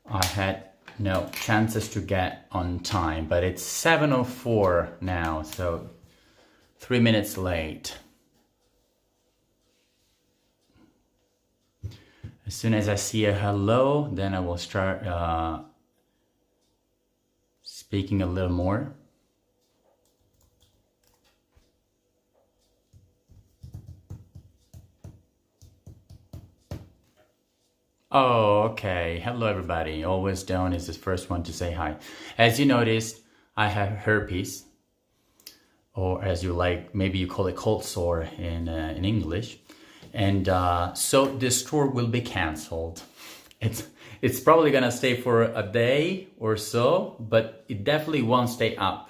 I had no chances to get on time, but it's 7:04 now, so 3 minutes late. As soon as I see a hello, then I will start speaking a little more. Oh, okay. Hello, everybody. Always Dawn is the first one to say hi. As you noticed, I have herpes, or as you like, maybe you call it cold sore in English. And so this tour will be canceled. It's probably gonna stay for a day or so, but it definitely won't stay up.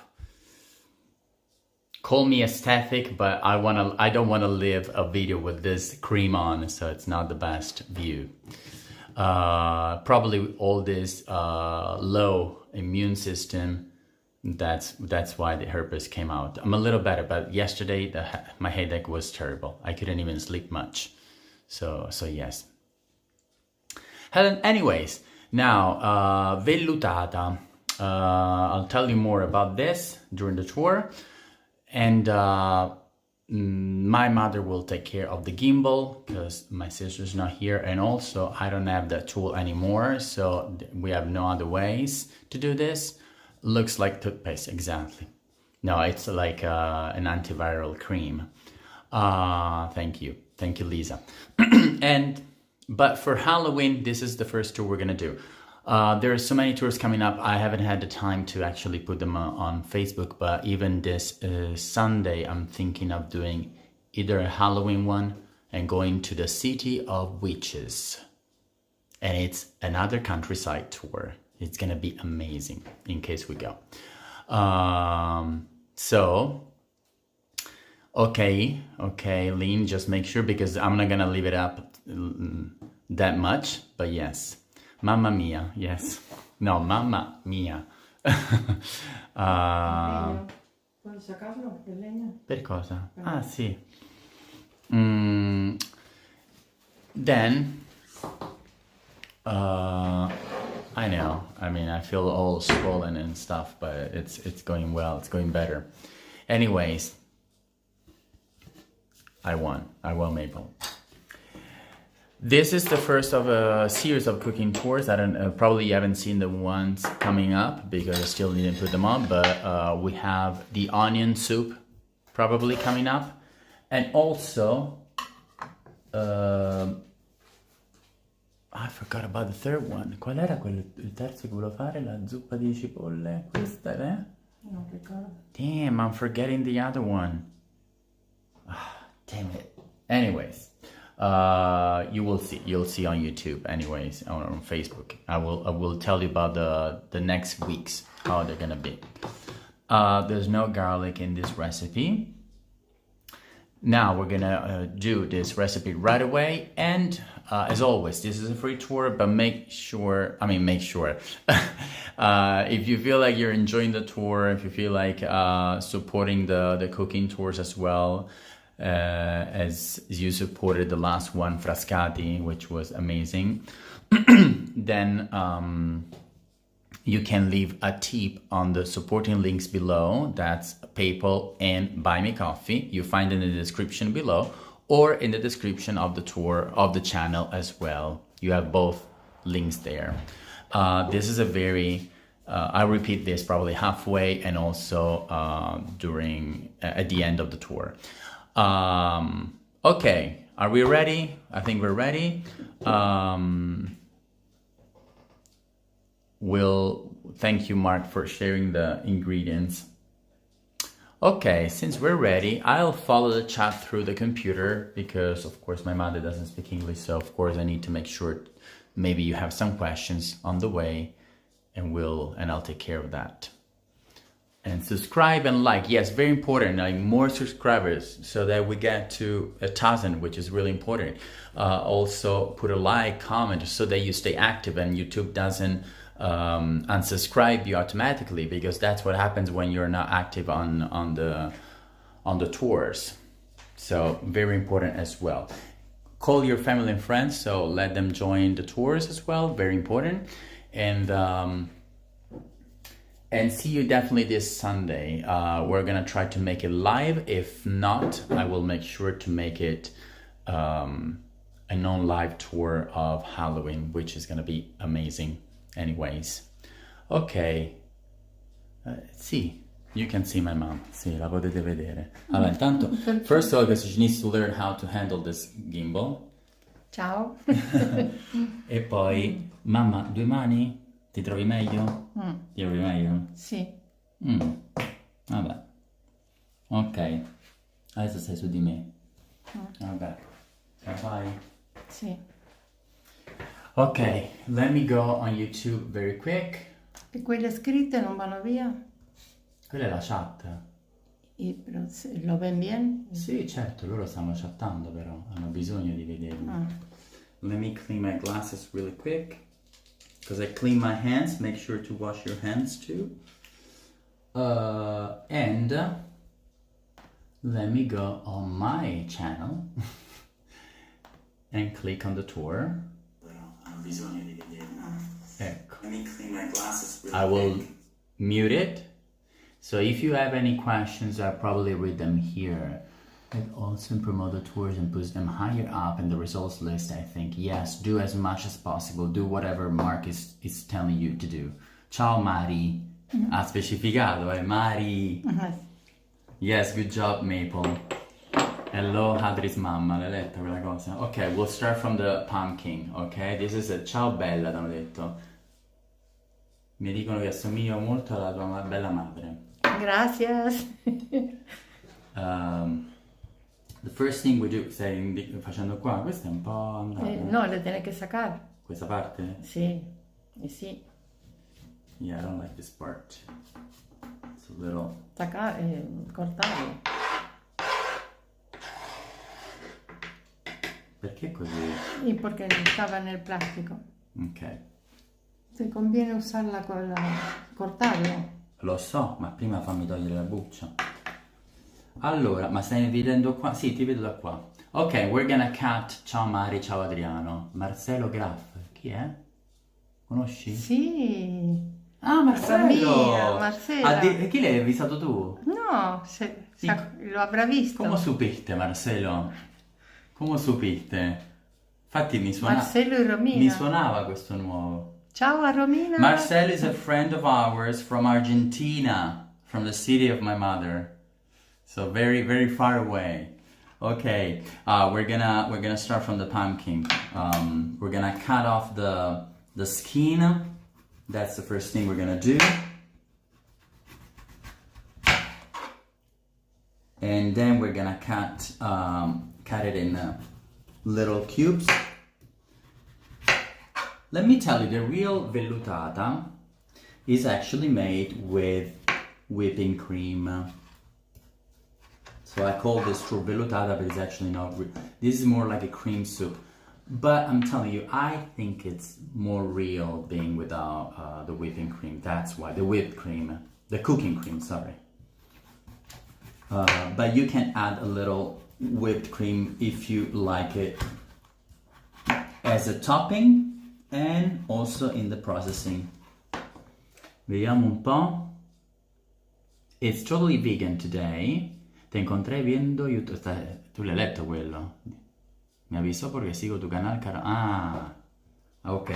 Call me aesthetic, but I don't wanna live a video with this cream on, so it's not the best view. Probably all this low immune system. That's why the herpes came out. I'm a little better, but yesterday my headache was terrible. I couldn't even sleep much. So yes. Helen, anyways, now Vellutata. I'll tell you more about this during the tour, and my mother will take care of the gimbal because my sister's not here, and also I don't have that tool anymore, so we have no other ways to do this. Looks like toothpaste, exactly. No, it's like an antiviral cream. Thank you, Lisa. But for Halloween, this is the first tour we're gonna do. There are so many tours coming up. I haven't had the time to actually put them on Facebook, but even this Sunday, I'm thinking of doing either a Halloween one and going to the City of Witches. And it's another countryside tour. It's gonna be amazing in case we go. So, okay, Lean, just make sure, because I'm not gonna leave it up that much, but yes. Mamma mia, yes. No, mamma mia. Per cosa? Ah, sì. Then, I know. I mean, I feel all swollen and stuff, but it's going well. It's going better. Anyways, I won, Maple. This is the first of a series of cooking tours. I don't probably you haven't seen the ones coming up because I still didn't put them on, but we have the onion soup probably coming up, and also I forgot about the third one. Qual era quello il terzo che volevo fare? La zuppa di cipolle? Questa, eh? Non ricordo. Damn, I'm forgetting the other one. Damn it. Anyways. You'll see on YouTube, anyways, on Facebook. I will tell you about the next weeks, how they're gonna be. There's no garlic in this recipe. Now we're gonna do this recipe right away, and as always, this is a free tour, but make sure if you feel like you're enjoying the tour, if you feel like supporting the cooking tours as well, as you supported the last one, Frascati, which was amazing, then you can leave a tip on the supporting links below. That's PayPal and Buy Me Coffee. You find it in the description below, or in the description of the tour of the channel as well. You have both links there. This is a very I repeat this probably halfway and also at the end of the tour. Okay, are we ready? I think we're ready. Thank you, Mark, for sharing the ingredients. Okay, since we're ready, I'll follow the chat through the computer because, of course, my mother doesn't speak English, so of course I need to make sure maybe you have some questions on the way, and I'll take care of that. And subscribe and like, yes, very important, like more subscribers so that we get to 1,000, which is really important. Also put a like, comment so that you stay active and YouTube doesn't unsubscribe you automatically, because that's what happens when you're not active on the tours. So very important as well. Call your family and friends, so let them join the tours as well, very important. and see you definitely this Sunday. We're gonna try to make it live. If not, I will make sure to make it a non-live tour of Halloween, which is gonna be amazing anyways. Ok, sì, you can see my mom. Sì, la potete vedere. Allora, intanto, first of all, because she needs to learn how to handle this gimbal. Ciao. E poi, mamma, 2 mani? Ti trovi meglio? Ti trovi meglio? Sì. Vabbè. Ok. Adesso stai su di me. Vabbè. Vai. Sì. Ok, let me go on YouTube very quick. E quelle scritte non vanno via? Quella è la chat. ¿Lo ven bien? Sì, certo, loro stanno chattando però, hanno bisogno di vedermi. Let me clean my glasses really quick. Because I clean my hands, make sure to wash your hands too. And let me go on my channel and click on the tour. Ecco. Let me clean my glasses really I will quick. Mute it. So if you have any questions, I'll probably read them here. And also promote the tours and push them higher up in the results list, I think. Yes, do as much as possible. Do whatever Mark is telling you to do. Ciao Mari. Ha specificato, Mari. Yes, good job Maple. Hello Audrey's mamma, l'hai letta quella cosa? Ok, we'll start from the pumpkin, ok? This is a ciao bella, ti hanno detto. Mi dicono che assomiglio molto alla tua bella madre. Gracias. The first thing we do, stai facendo qua, questo è un po' andato. No, le tiene que sacar. Questa parte? Sì, sì. Yeah, I don't like this part. It's a little... Cortarlo. Perché così? Sí, porque estaba en el plástico. Ok. Te conviene usarla con la... cortarlo. Lo so, ma prima fammi togliere la buccia. Allora, ma stai vedendo qua? Sì, ti vedo da qua. Ok, we're gonna cut. Ciao Mari, ciao Adriano. Marcelo Graff, chi è? Conosci? Sì. Ah, Marcelo! Marcelo. Chi l'hai avvisato tu? No, lo avrà visto. Come supiste, Marcelo? Come supiste? Infatti Marcelo e Romina. mi suonava questo nuovo. Ciao a Romina. Marcelo is a friend of ours from Argentina, from the city of my mother. So very, very far away. Okay, we're gonna start from the pumpkin. We're gonna cut off the skin. That's the first thing we're gonna do. And then we're gonna cut it in little cubes. Let me tell you, the real Vellutata is actually made with whipping cream. So I call this true Vellutata, but it's actually not real. This is more like a cream soup. But I'm telling you, I think it's more real being without the whipping cream. That's why, the whipped cream, the cooking cream, sorry. But you can add a little whipped cream if you like it as a topping and also in the processing. Vediamo un po'. It's totally vegan today. Te encontré viendo YouTube. Tu l'hai letto quello? Mi avisó porque sigo tu canal, caro. Ah, ok.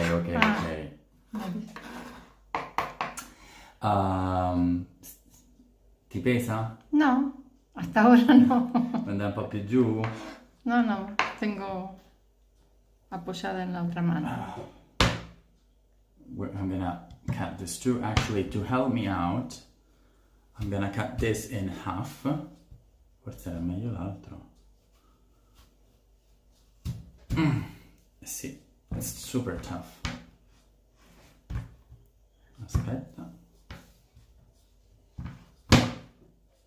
Ti pesa? No, hasta ora no. Andare un po' più giù? No, tengo apoyada en la otra mano. I'm gonna cut this too. Actually, to help me out, I'm gonna cut this in half. Forse era meglio l'altro. Sì, it's super tough. Aspetta.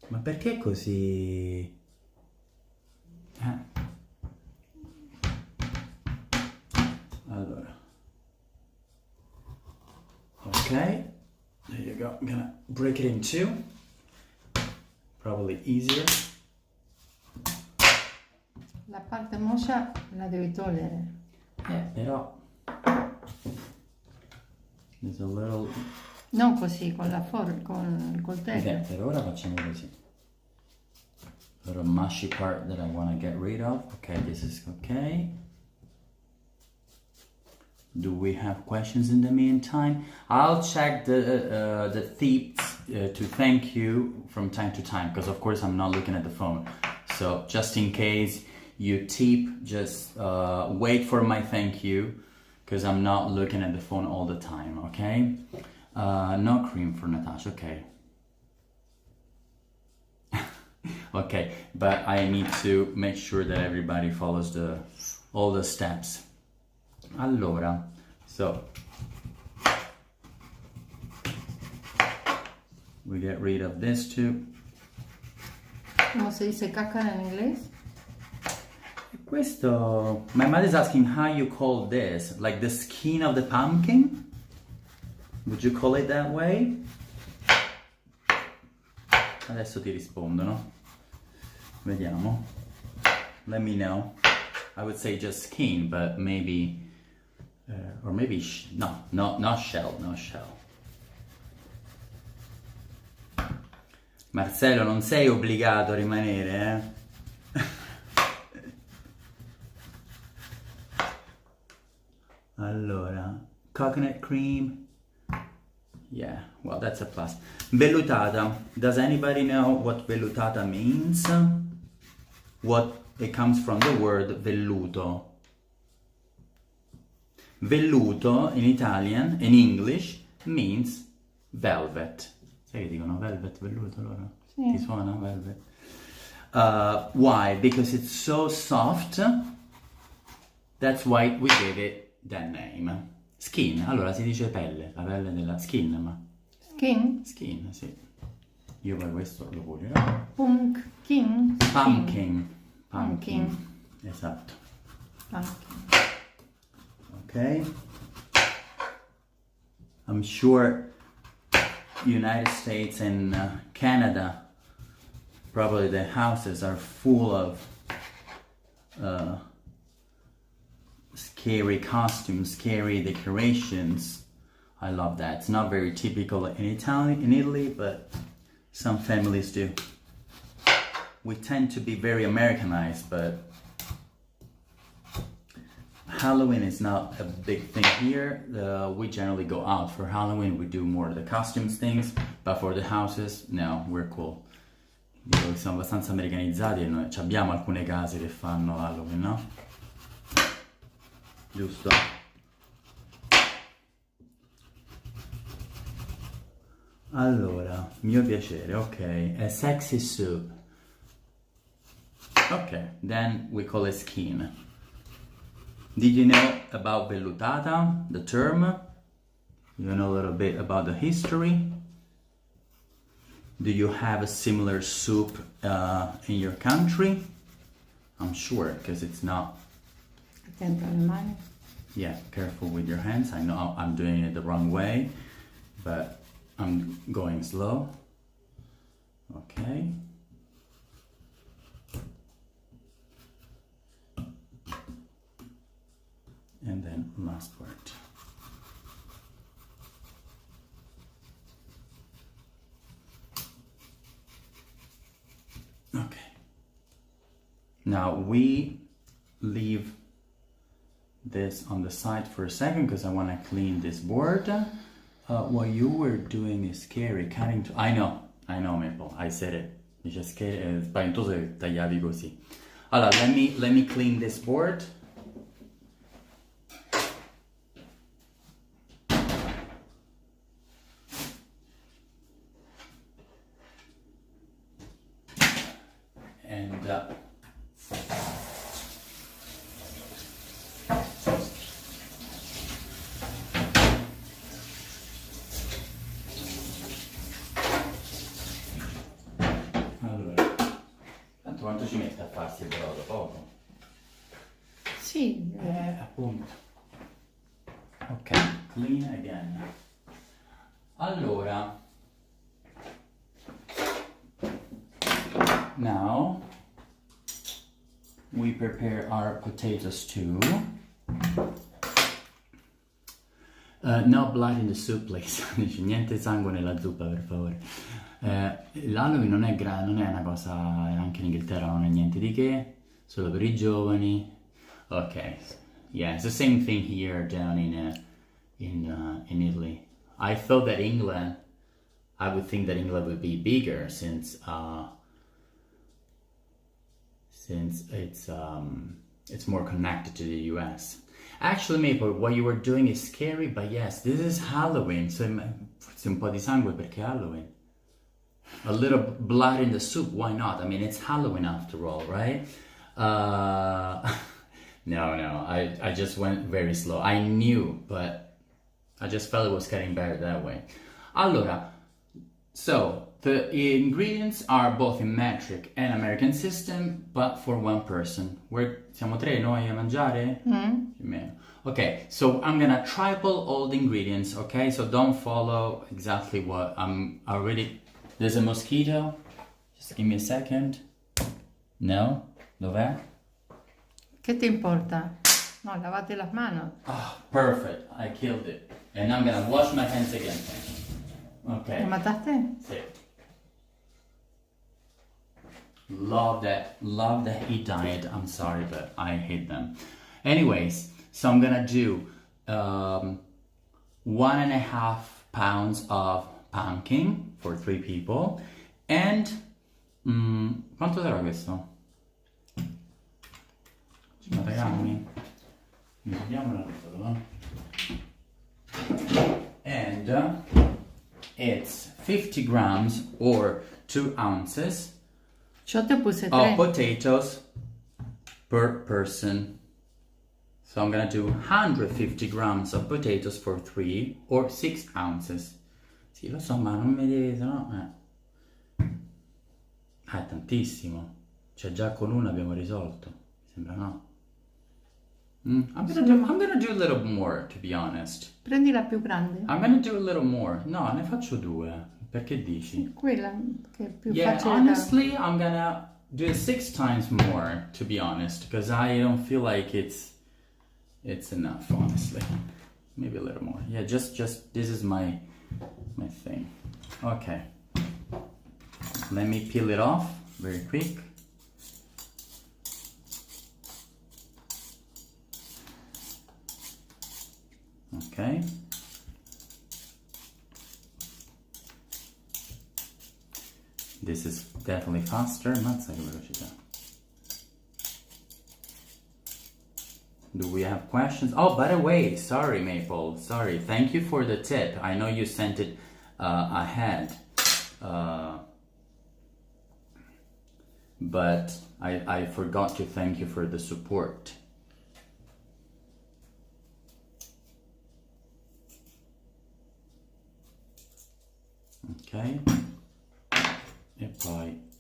Ma perché così? Allora. Ok, there you go. I'm gonna break it in two. Probably easier. La parte moscia la devi togliere. Però There's a little... Non così, con la col coltello. Per ora facciamo così. Little mushy part that I want to get rid of. Okay, this is okay. Do we have questions in the meantime? I'll check the tips to thank you from time to time, because of course I'm not looking at the phone. So just in case you tip, just wait for my thank you, because I'm not looking at the phone all the time, okay? No cream for Natasha, okay. Okay, but I need to make sure that everybody follows all the steps. Allora, so we get rid of this too. ¿Cómo se dice cáscara en inglés? Questo, my mother is asking how you call this, like the skin of the pumpkin? Would you call it that way? Adesso ti rispondono. Vediamo. Let me know. I would say just skin, but maybe, or maybe, no, not shell, no shell. Marcello, non sei obbligato a rimanere, Allora, coconut cream. Yeah, well, that's a plus. Vellutata. Does anybody know what vellutata means? What it comes from the word velluto. Velluto in Italian, in English, means velvet. Sai che dicono velvet, velluto loro? Sì. Ti suona velvet? Why? Because it's so soft. That's why we gave it that name. Skin, allora si dice pelle, la pelle della skin, ma... Skin? Skin, sì. Io poi questo lo pulirò. Pumpkin. Pumpkin. Pumpkin. Esatto. Pumpkin. Okay. I'm sure United States and Canada, probably the houses are full of scary costumes, scary decorations. I love that. It's not very typical in Italy, but some families do. We tend to be very Americanized, but Halloween is not a big thing here. We generally go out for Halloween. We do more of the costumes things, but for the houses, no, we're cool. Dico che siamo abbastanza americanizzati e noi abbiamo alcune case che fanno Halloween, no? Giusto? Allora, mio piacere, ok, a sexy soup. Okay, then we call it skin. Did you know about vellutata, the term? You know a little bit about the history? Do you have a similar soup in your country? I'm sure, because it's not... Attento alle mani. Yeah, careful with your hands. I know I'm doing it the wrong way, but I'm going slow. Okay. And then last word. Okay. Now we leave this on the side for a second because I want to clean this board. What you were doing is scary, cutting to... I know Maple, I said it. Dice scary, è spaventoso che tagliavi così. Allora, let me clean this board. Quanto ci mette a farsi il brodo? Poco? Sì. Appunto. Ok, clean again. Allora, now we prepare our potato stew. No blood in the soup, please. Dice, niente sangue nella zuppa, per favore. L'Halloween non è una cosa, anche in Inghilterra non è niente di che, solo per i giovani. Ok, yeah, it's the same thing here down in Italy. I thought that I would think that England would be bigger since it's more connected to the US. Actually, Maple, what you were doing is scary, but yes, this is Halloween, so forse un po' di sangue perché è Halloween. A little blood in the soup, why not? I mean, it's Halloween after all, right? No, I just went very slow. I knew, but I just felt it was getting better that way. Allora, so the ingredients are both in metric and American system, but for one person. Siamo 3 noi a mangiare? Più o meno. Okay, so I'm gonna triple all the ingredients, okay? So don't follow exactly what I'm already... There's a mosquito. Just give me a second. No? Dov'è? Che ti importa? No, lavate las manos. Oh, perfect. I killed it. And I'm gonna wash my hands again. Okay. ¿Lo mataste? Sí. Love the heat diet. I'm sorry, but I hate them. Anyways, so I'm gonna do 1.5 pounds of pumpkin for 3 people. And quanto sarà questo? 50 grammi? Vediamo la and it's 50 grams or 2 ounces Yo te puse 3. of potatoes per person. So I'm gonna do 150 grams of potatoes for 3 or 6 ounces. Sì, lo so, ma non mi devi, sennò... è tantissimo. Cioè già con uno abbiamo risolto. Mi sembra no. I'm gonna do a little more, to be honest. Prendi la più grande. I'm gonna do a little more. No, ne faccio 2. Perché dici? Quella che è più Yeah, facile honestly, I'm gonna do it 6 times more, to be honest, because I don't feel like it's enough, honestly. Maybe a little more. Yeah, just this is my thing. Okay. Let me peel it off very quick. Okay. This is definitely faster. Mazza che velocità. Do we have questions? Oh, by the way, sorry, Maple. Sorry. Thank you for the tip. I know you sent it ahead. But I forgot to thank you for the support. Okay.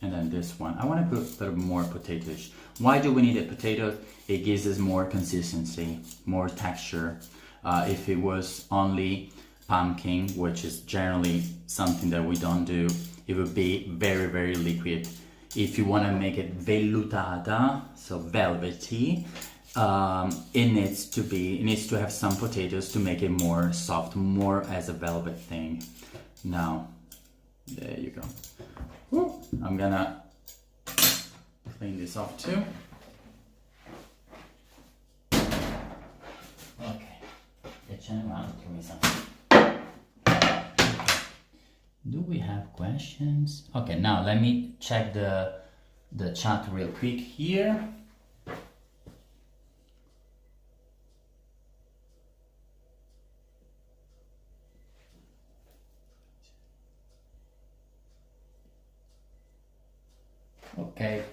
And then this one. I want to put a little more potatoes. Why do we need a potato? It gives us more consistency, more texture. If it was only pumpkin, which is generally something that we don't do, it would be very, very liquid. If you want to make it vellutata, so velvety, it needs to have some potatoes to make it more soft, more as a velvet thing. Now, there you go. Woo. I'm gonna clean this off too. Okay, do we have questions? Okay, now let me check the chat real quick here. Okay,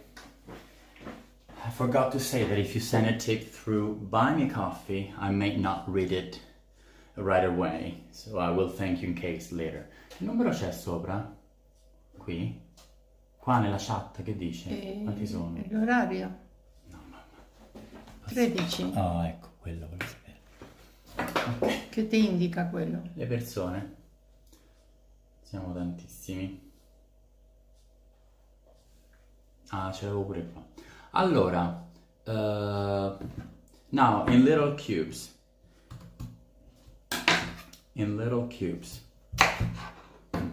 I forgot to say that if you send a tip through Buy Me Coffee, I may not read it right away, so I will thank you in case later. Che numero c'è sopra? Qui? Qua nella chat che dice? Quanti sono? L'orario? No, mamma. 13. Oh, ecco, quello volevo sapere. Okay. Che ti indica quello? Le persone. Siamo tantissimi. Ah, ce l'avevo pure qua. Allora, now in little cubes. in little cubes.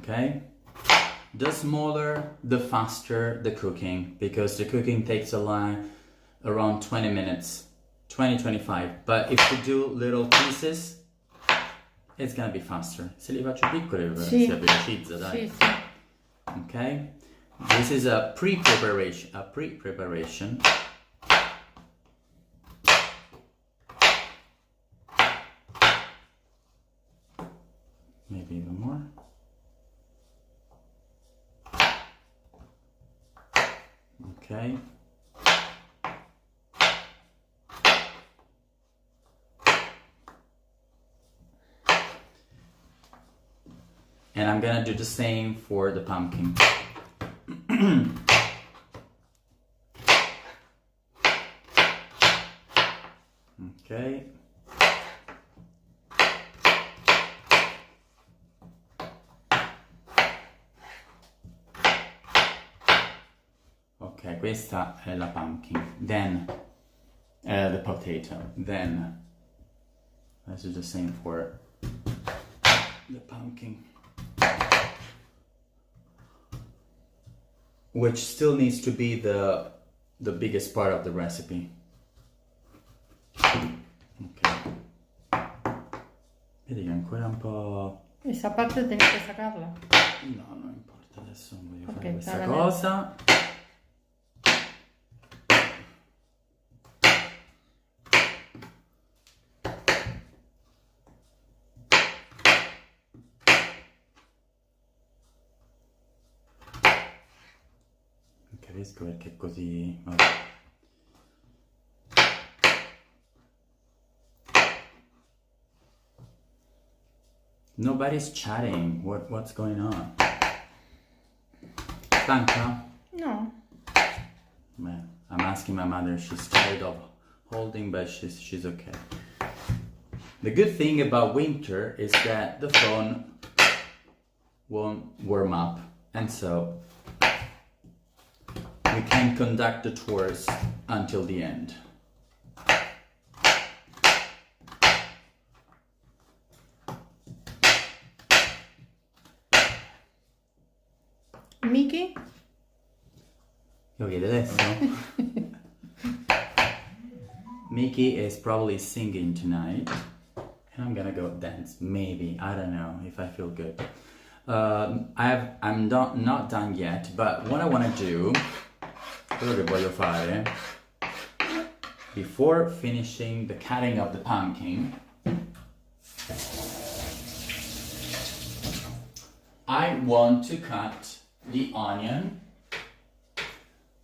Okay? The smaller, the faster the cooking, because the cooking takes around 20 minutes, 20-25. But if you do little pieces, it's gonna be faster. Se li faccio piccoli si velocizza, dai. Sì. Okay? This is a pre-preparation. Maybe even more. Okay. And I'm gonna do the same for the pumpkin. Okay. Ok, questa è la pumpkin. Then the potato. Then let's do the same for the pumpkin, which still needs to be the biggest part of the recipe. Ok. Vedi che ancora un po'... Esa parte tenés que sacarla. No, non importa, adesso non voglio Ok, fare questa bene. cosa. Non capisco perché è così... Vabbè. Nobody's chatting. What's going on? Stanca? No. Man, I'm asking my mother. She's tired of holding, but she's okay. The good thing about winter is that the phone won't warm up, and so we can conduct the tours until the end. Mickey? Lo vedi adesso? Mickey is probably singing tonight, and I'm gonna go dance. Maybe, I don't know if I feel good. I'm not done yet, but what I want to do, quello che voglio fare, before finishing the cutting of the pumpkin, I want to cut the onion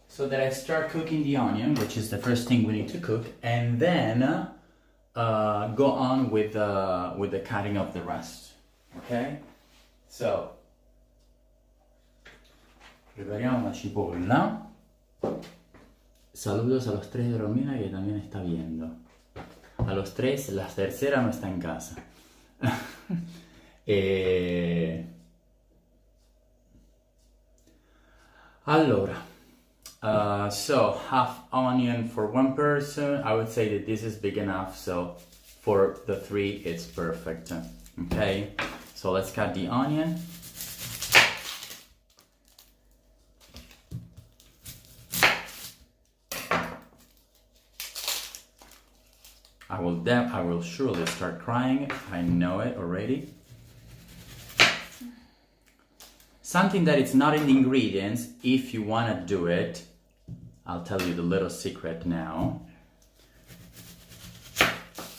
so that I start cooking the onion, which is the first thing we need to cook, and then go on with the cutting of the rest. Okay? So, prepariamo la cipolla. Saludos a los tres de Romina que también está viendo. A los tres, la tercera no está en casa. Allora, so half onion for one person. I would say that this is big enough, so for the three it's perfect. Okay, so let's cut the onion. I will surely start crying. I know it already. Something that is not in the ingredients, if you want to do it, I'll tell you the little secret now.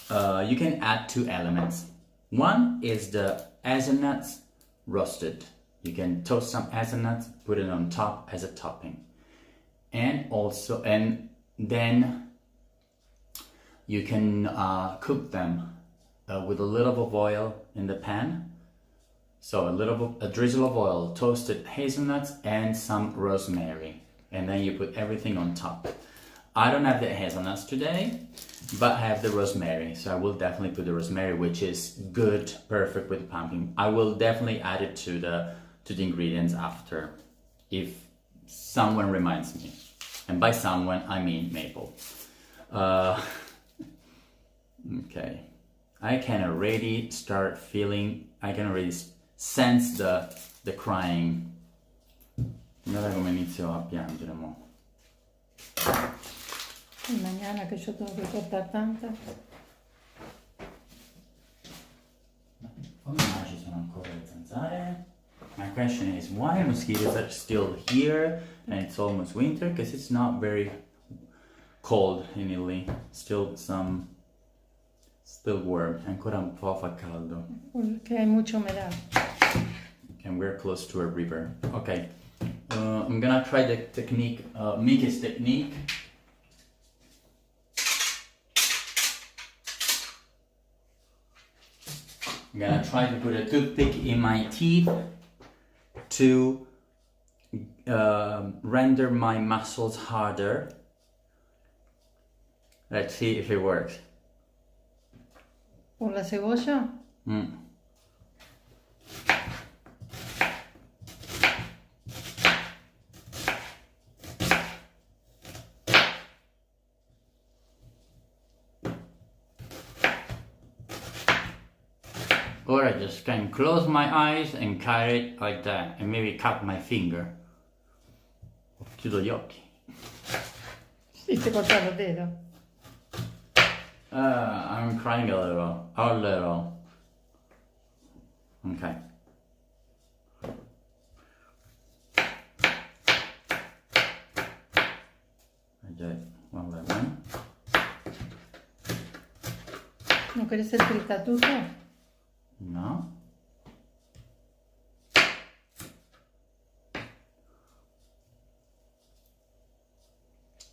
You can add two elements. One is the hazelnuts roasted. You can toast some hazelnuts, put it on top as a topping. And then you can cook them with a little of oil in the pan. So a drizzle of oil, toasted hazelnuts, and some rosemary. And then you put everything on top. I don't have the hazelnuts today, but I have the rosemary. So I will definitely put the rosemary, which is good, perfect with pumpkin. I will definitely add it to the ingredients after, if someone reminds me. And by someone, I mean Maple. Okay. I can already start feeling, I can already sense the crying. Guarda come inizio a piangere mo. Mañana que yo tengo que cortar tanta. Come mai ci sono ancora le zanzare? My question is, why mosquitoes are still here and it's almost winter? Because it's not very cold in Italy. Still warm. Ancora un po' fa caldo. Porque hay mucha humedad. And we're close to a river. Okay. I'm gonna try the technique, Mickey's technique. I'm gonna try to put a toothpick in my teeth to render my muscles harder. Let's see if it works. ¿Por la cebolla? Or I just can close my eyes and cut it like that, and maybe cut my finger. Chiudo gli occhi. Sì, ti cortato il dedo. I'm crying a little. Okay. I did one by one. ¿No querés el tritatuto? No.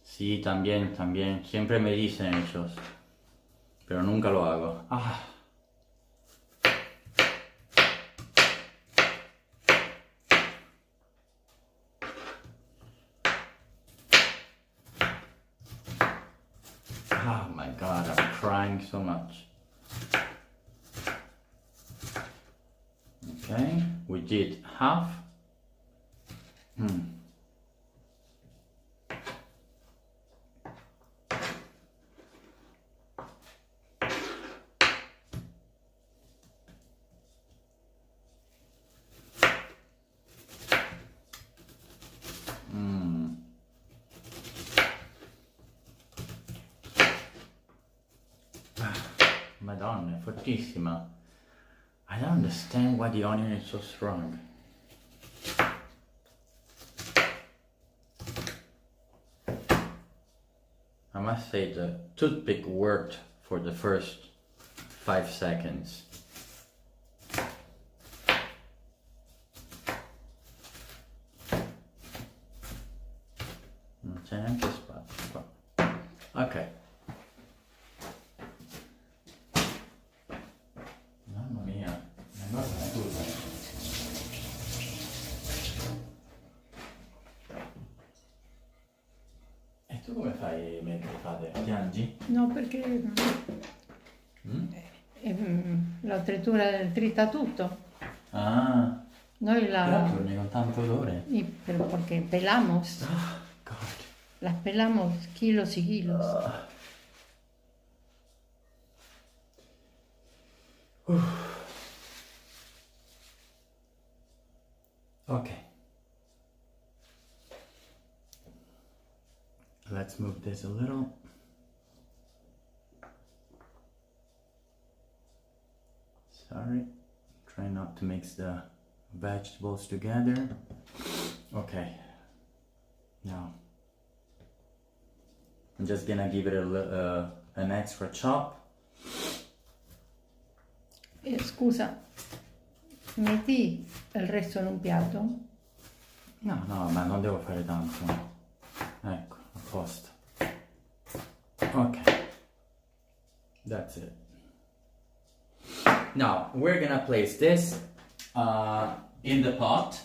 Sí, también. Siempre me dicen ellos. Pero nunca lo hago. Ah. Oh my god, I'm crying so much. Okay, we did half. Madonna, è fortissima. I don't understand why the onion is so strong. I must say the toothpick worked for the first 5 seconds. Non c'è neanche spazio qua. Ok. Mamma mia, è enorme tutto. E tu come fai mentre fate? Piangi? No, perché la trittura del trittatutto. Ah, Noi però torni con tanto odore. pero porque pelamos, Oh, God. las pelamos kilos y kilos. Okay. Let's move this a little. Sorry. Try not to mix the vegetables together. Okay. Now, I'm just gonna give it an extra chop. Scusa, metti il resto in un piatto? No, ma non devo fare tanto. Ecco, a posto. Ok. That's it. Now, we're gonna place this in the pot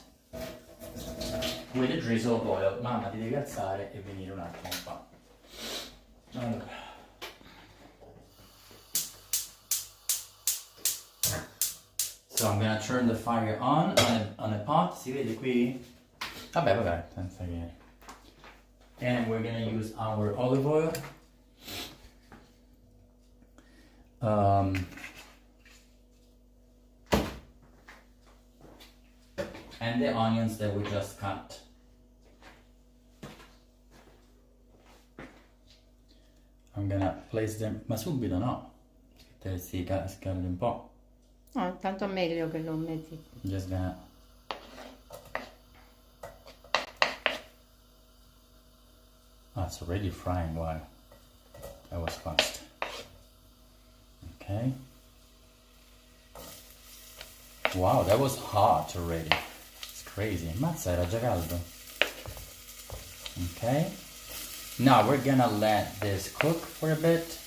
with a drizzle of oil. Mamma, ti devi alzare e venire un attimo qua. Allora. So I'm gonna turn the fire on a pot. Si vede qui? Vabbè, senza che... And we're gonna use our olive oil. and the onions that we just cut. I'm gonna place them, ma subito no, che si scaldi un po'. No, tanto meglio che lo metti. Just gonna... Oh, it's already frying, wow. That was fast. Okay. Wow, that was hot already. It's crazy. Mazza, era già caldo. Okay. Now we're gonna let this cook for a bit.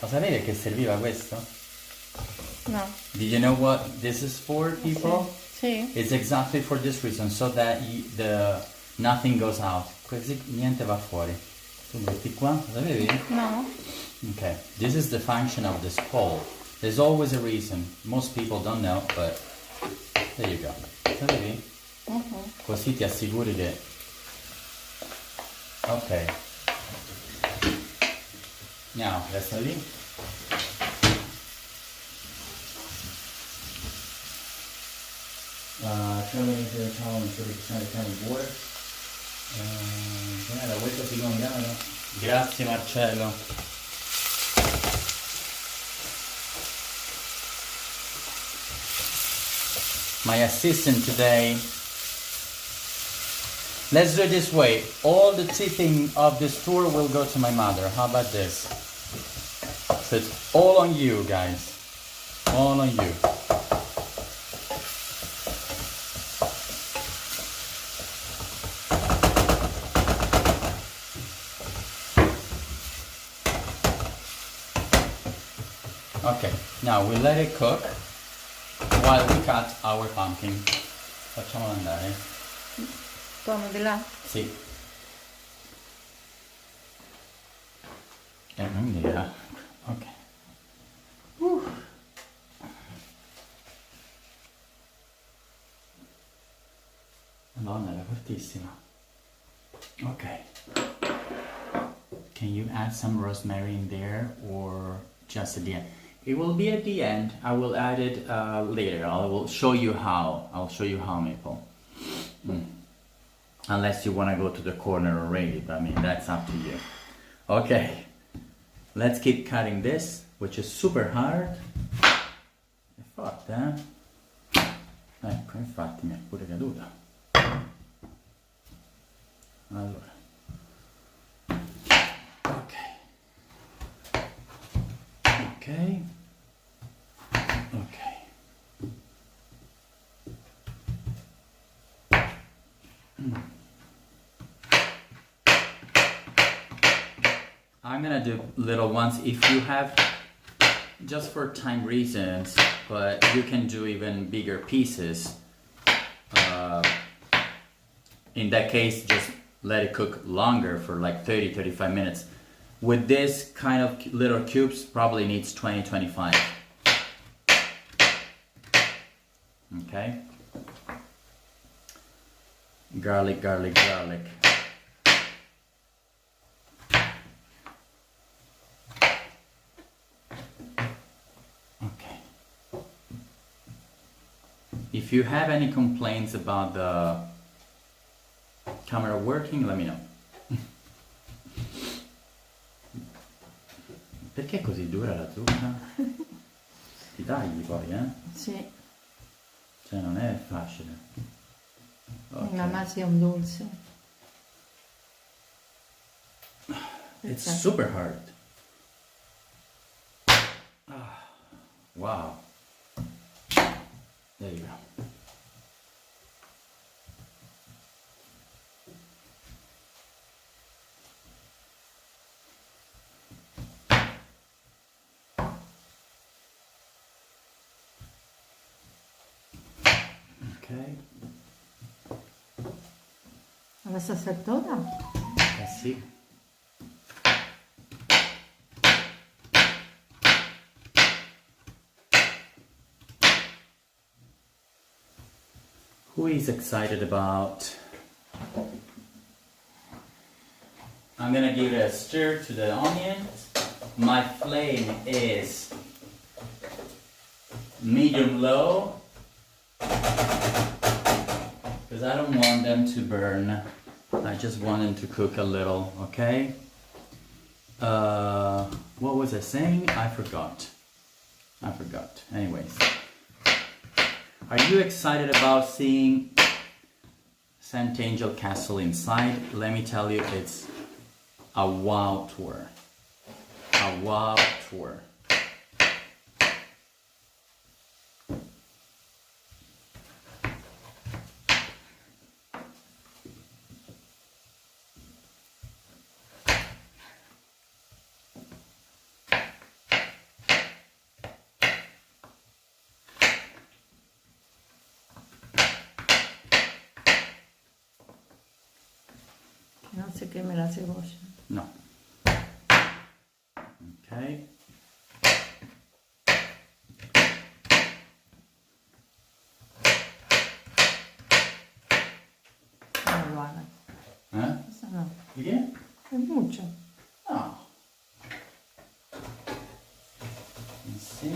Lo sapete che serviva questo? No. Did you know what this is for, people? Sì. It's exactly for this reason, so that nothing goes out. Così niente va fuori. Tu metti qua, lo sapevi? No. Okay, this is the function of this pole. There's always a reason. Most people don't know, but there you go. Sapevi? Così ti assicuri che... Ok. Now, resta lì. Tell me if you're calling for the kind of water. Wait up you go. Grazie Marcello. My assistant today. Let's do it this way. All the tipping of this tour will go to my mother. How about this? So it's all on you guys. All on you. Okay, now we let it cook while we cut our pumpkin. Facciamolo andare. Tono di là? Sì. Non dirà. Ok. Madonna, era fortissima. Ok. Can you add some rosemary in there or just at the end? It will be at the end. I will add it later. I will show you how. I'll show you how, Maple. Unless you want to go to the corner already, but I mean, that's up to you. Okay, let's keep cutting this, which is super hard. È fatta, eh? Ecco, infatti mi è pure caduta. Allora. Ok. Ok. Ok. I'm gonna do little ones if you have, just for time reasons, but you can do even bigger pieces. In that case, just let it cook longer for like 30-35 minutes. With this kind of little cubes, probably needs 20-25. Okay. Garlic, garlic, garlic. Okay. If you have any complaints about the camera working, let me know. Perché è così dura la zucca? Ti tagli poi, eh? Sì. Cioè non è facile. Okay. Mamma sia un dolce. It's super hard. Wow. There you go. Okay. Adesso si tutta? Eh sì. Who is excited about? I'm gonna give it a stir to the onions. My flame is medium low. Because I don't want them to burn. I just want them to cook a little, okay? What was I saying? I forgot. Anyways. Are you excited about seeing St. Angel Castle inside? Let me tell you, it's a wow tour. A wow tour. No se queme la cebolla. No. Okay. No lo hagan. ¿Eh? Eso no. ¿Y qué? Es mucho. No. Let's see.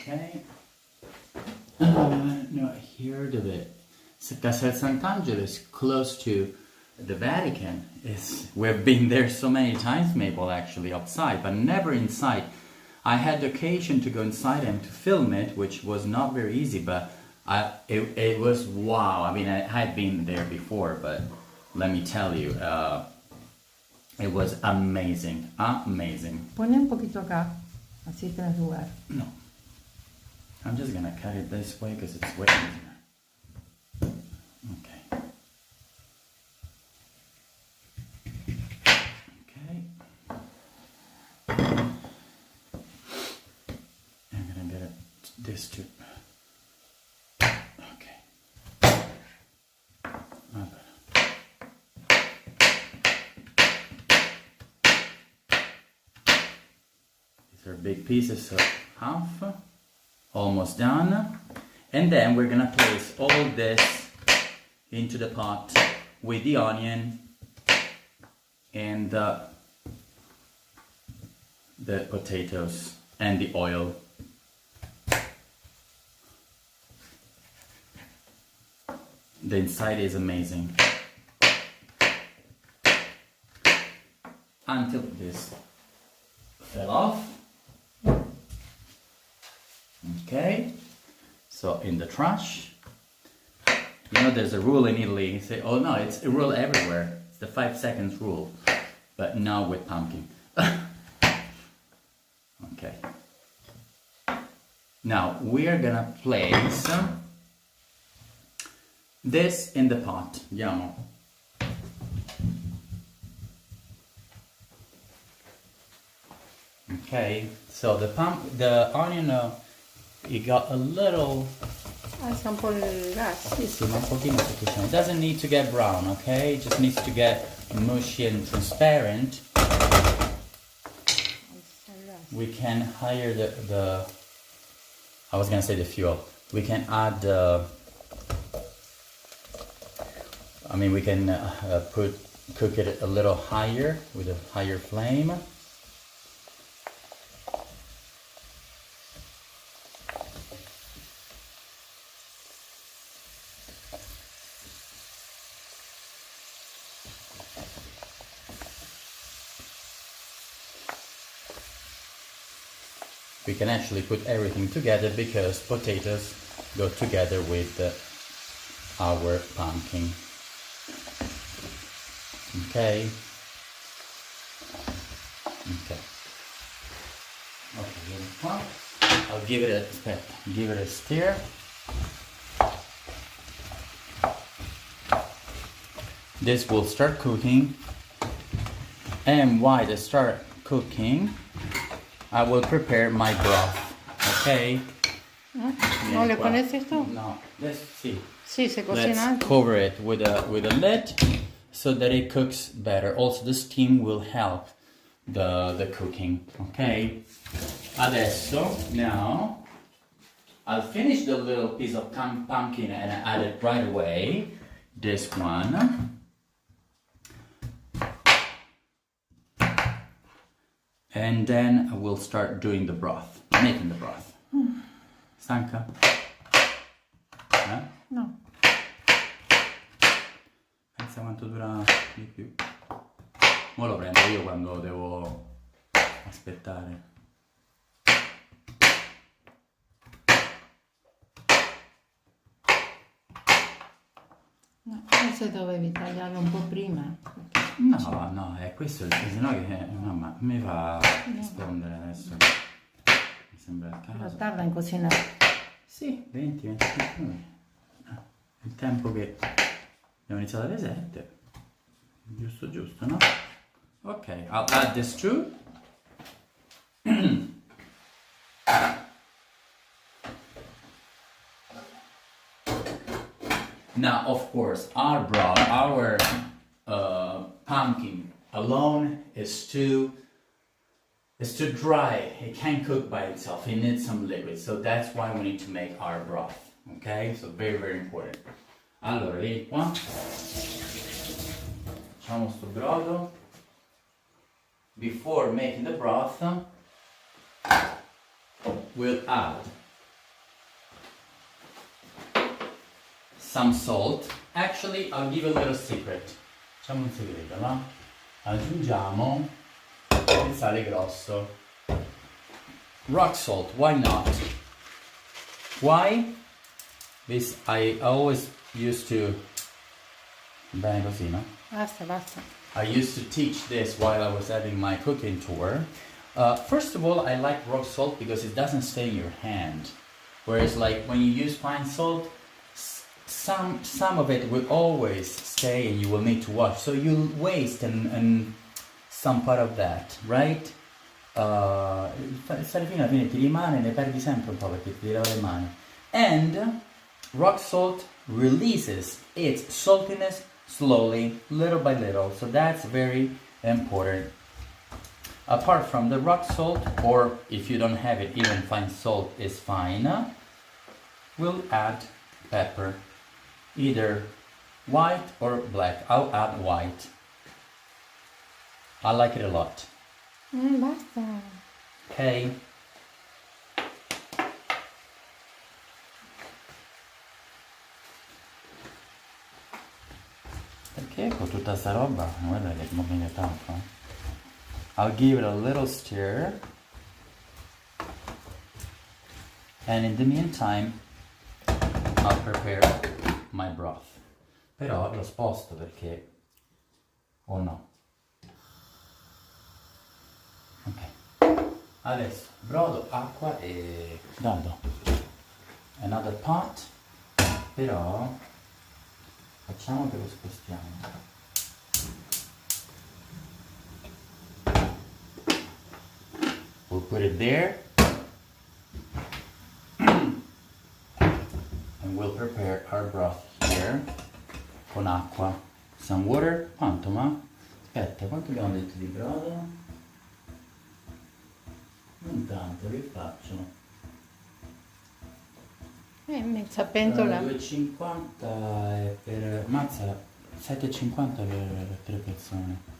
Okay. No, I heard of it. Castel Sant'Angelo is close to the Vatican. We've been there so many times, Mabel, actually, outside, but never inside. I had the occasion to go inside and to film it, which was not very easy, but it was wow. I mean, I had been there before, but let me tell you, it was amazing, amazing. Pone un poquito acá, así tenés lugar. No. I'm just gonna cut it this way because it's way easier. Okay. I'm gonna get this too. Okay. These are big pieces, so half. Almost done. And then we're gonna place all this into the pot with the onion and the potatoes and the oil. The inside is amazing. Until this fell off. Okay, so in the trash. You know, there's a rule in Italy. You say, oh no, it's a rule everywhere. It's the 5 seconds rule, but not with pumpkin. Okay. Now we are gonna place this in the pot. Andiamo. Okay, so the onion, it got a little. Alza un po' il gas. Sì, ma un pochino sufficiente. It doesn't need to get brown, okay? It just needs to get mushy and transparent. We can hire the I was gonna say the fuel. We can add we can cook it a little higher with a higher flame. We can actually put everything together because potatoes go together with our pumpkin. Okay. Okay. Okay. I'll give it a stir. This will start cooking, and while they start cooking, I will prepare my broth, okay? ¿No le pones esto? No, let's see. Sí, se cocina. Let's cover it with a lid so that it cooks better. Also, the steam will help the cooking, okay? Adesso, now, I'll finish the little piece of pumpkin and add it right away. This one. And then we'll start doing the broth, making the broth. Stanca? No. Pensa quanto dura di più. Mo lo prendo io quando devo aspettare. No, forse dovevi tagliarlo un po' prima. No, è questo, sennò che mamma mi fa rispondere adesso. Mi sembra il caso. Però tarda in cucinare. Sì, 20-25 minuti. Il tempo che abbiamo iniziato alle 7. Giusto, no? Ok, I'll add this too. Now, of course, our broth, our pumpkin alone is too dry. It can't cook by itself. It needs some liquid. So that's why we need to make our broth. Okay? So very, very important. Allora, vieni qua. Facciamo sto brodo. Before making the broth, we'll add some salt. Actually, I'll give you a little secret. Facciamo un segreto, no? Aggiungiamo il sale grosso. Rock salt, why not? Why? This I always used to... Bene così, no? Basta. I used to teach this while I was having my cooking tour. First of all, I like rock salt because it doesn't stay in your hand. Whereas like when you use fine salt, some of it will always stay and you will need to wash. So you'll waste and some part of that, right? Il sale fino alla fine ti rimane, ne perdi sempre un po' perché ti lava le mani. And rock salt releases its saltiness slowly, little by little. So that's very important. Apart from the rock salt, or if you don't have it, even fine salt is fine. We'll add pepper, either white or black. I'll add white. I like it a lot. Basta. Okay. Perché con tutta sta roba, guarda che mi viene tanto. I'll give it a little stir. And in the meantime, I'll prepare my broth. Però lo sposto perché... o no? Ok. Adesso brodo, acqua e dado. Another pot. Però facciamo che lo spostiamo. We'll put it there. And we'll prepare our broth here con acqua. Some water. Quanto, ma? Aspetta, quanto abbiamo detto di brodo? Non tanto, che faccio? Mezza pentola. 2,50 per... mazza, 7,50 per 3 persone.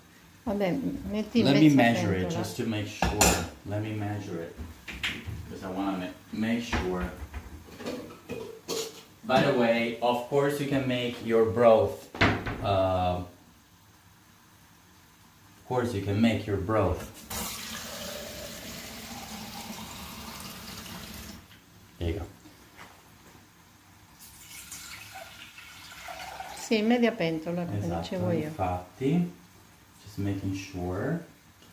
Vabbè, metti Let me mezza measure pentola. it just to make sure. Let me measure it. Because I want to make sure. By the way, of course you can make your broth. Of course you can make your broth. There you go. Sì, media pentola, come Esatto, dicevo io. infatti, just making sure.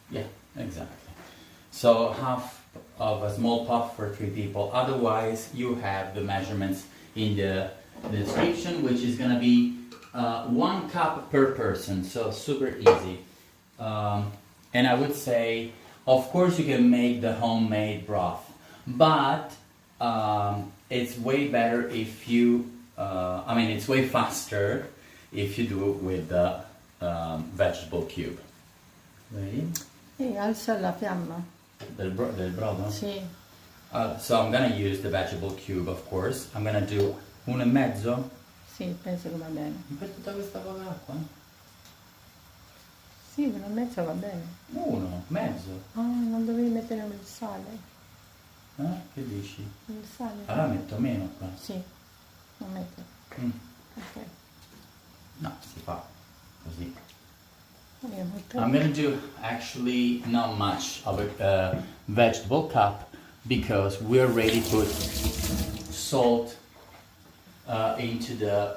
Yeah, exactly. So half of a small pot for 3 people. Otherwise, you have the measurements in the description, which is gonna be 1 cup per person. So super easy. And I would say, of course, you can make the homemade broth, but it's way better if you. It's way faster if you do it with the vegetable cube. Vedi? Sì, alza la fiamma. Del brodo? Sì. So I'm gonna use the vegetable cube, of course. I'm gonna do 1,5. Sì, penso che va bene. Per tutta questa poca acqua? Sì, una mezza va bene. Uno, mezzo. Ah, non dovevi mettere il sale. Che dici? Il sale. Allora metto meno qua. Sì, non metto. Mm. Ok. No, si fa così. Io metto. I'm gonna do actually not much of a vegetable cup because we're ready to put salt into the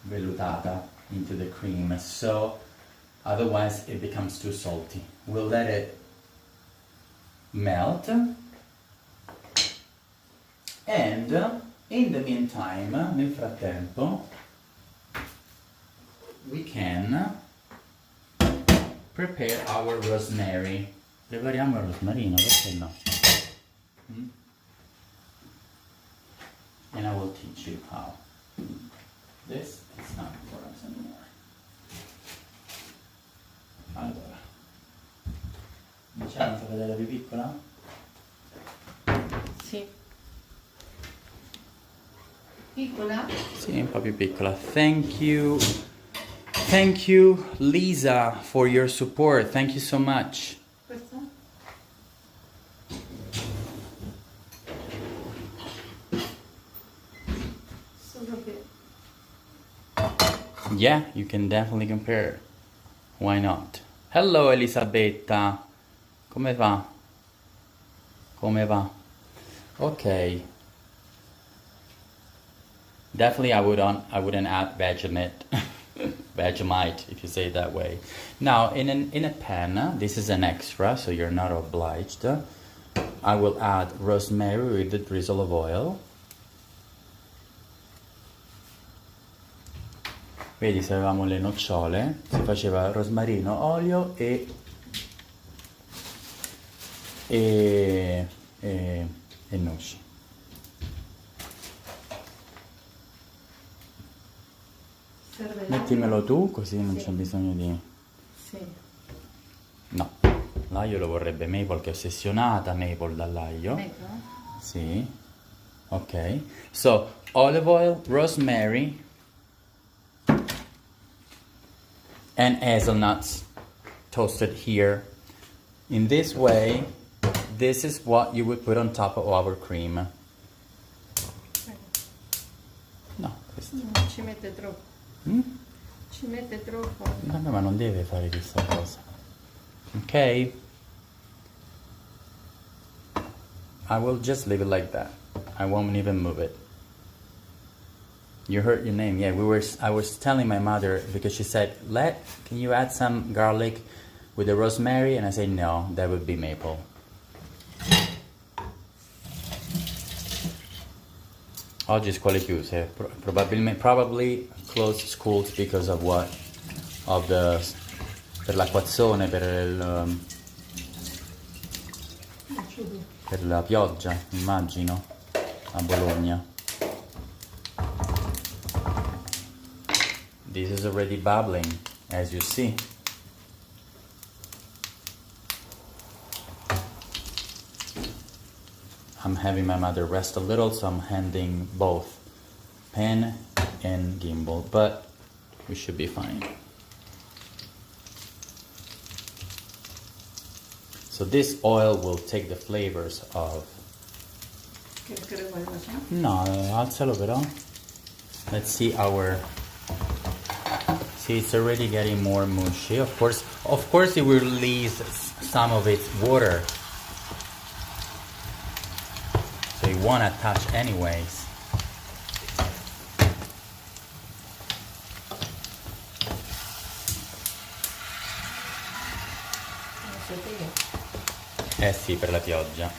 vellutata, into the cream. So otherwise it becomes too salty. We'll let it melt. And in the meantime, nel frattempo, we can prepare our rosemary. Prepariamo il rosmarino, perché no? And I will teach you how. This is not for us anymore. Allora, diciamo che vedere la più piccola? Sì. Piccola? Sì, un po' più piccola. Thank you. Thank you, Lisa, for your support. Thank you so much. Questa? Solo che... Yeah, you can definitely compare. Why not? Hello, Elisabetta. Come va? Come va? Okay. Definitely, I wouldn't add Vegemite, Vegemite, if you say it that way. Now, in a pan, this is an extra, so you're not obliged. I will add rosemary with a drizzle of oil. Vedi, se avevamo le nocciole, si faceva rosmarino, olio e noci. Serve Mettimelo tu, così non c'è bisogno di... Sì. No, l'aglio lo vorrebbe Maple, che è ossessionata Maple dall'aglio. Ecco. Sì. Ok. So, olive oil, rosemary, and hazelnuts toasted here. In this way, this is what you would put on top of our cream. No, questo. Ci mette troppo. Mm? Ci mette troppo. Vabbè, ma non deve fare questa cosa. Ok? I will just leave it like that. I won't even move it. You heard your name, yeah. I was telling my mother because she said, can you add some garlic with the rosemary? And I said, no, that would be maple. Oggi scuole chiuse, probably closed schools because of what? Per l'acquazzone, per la pioggia, immagino, a Bologna. This is already bubbling, as you see. I'm having my mother rest a little, so I'm handing both pen and gimbal, but we should be fine. So this oil will take the flavors of... No, alzalo però. Let's see our... See, it's already getting more mushy. Of course, it will release some of its water. So you want to touch anyways. Eh sì, per la pioggia.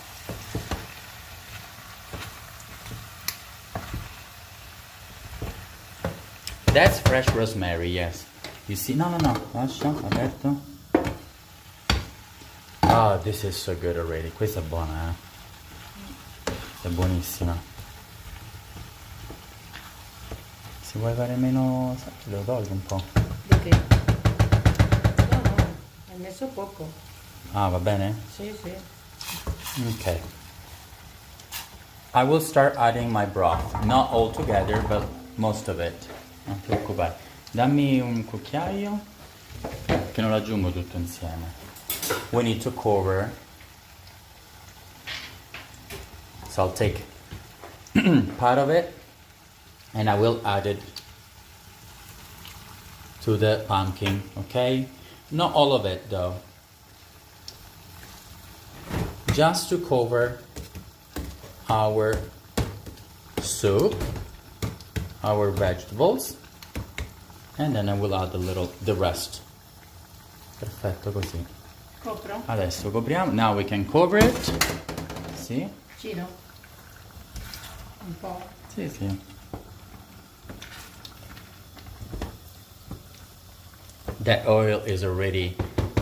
That's fresh rosemary, yes. You see? No, lascia, aperto. Ah, this is so good already. Questa è buona, eh. È buonissima. Se vuoi fare meno... lo tolgo un po'. Perché? No, hai messo poco. Ah, va bene? Sì. Okay. I will start adding my broth. Not all together, but most of it. Non ti preoccupare. Dammi un cucchiaio. che non aggiungo tutto insieme. We need to cover, so I'll take part of it and I will add it to the pumpkin, okay? Not all of it though. Just to cover our soup, our vegetables, and then I will add the rest. Perfetto così. Copro. Adesso copriamo. Now we can cover it. Sì? Giro. Un po'. Sì, sì. That oil is already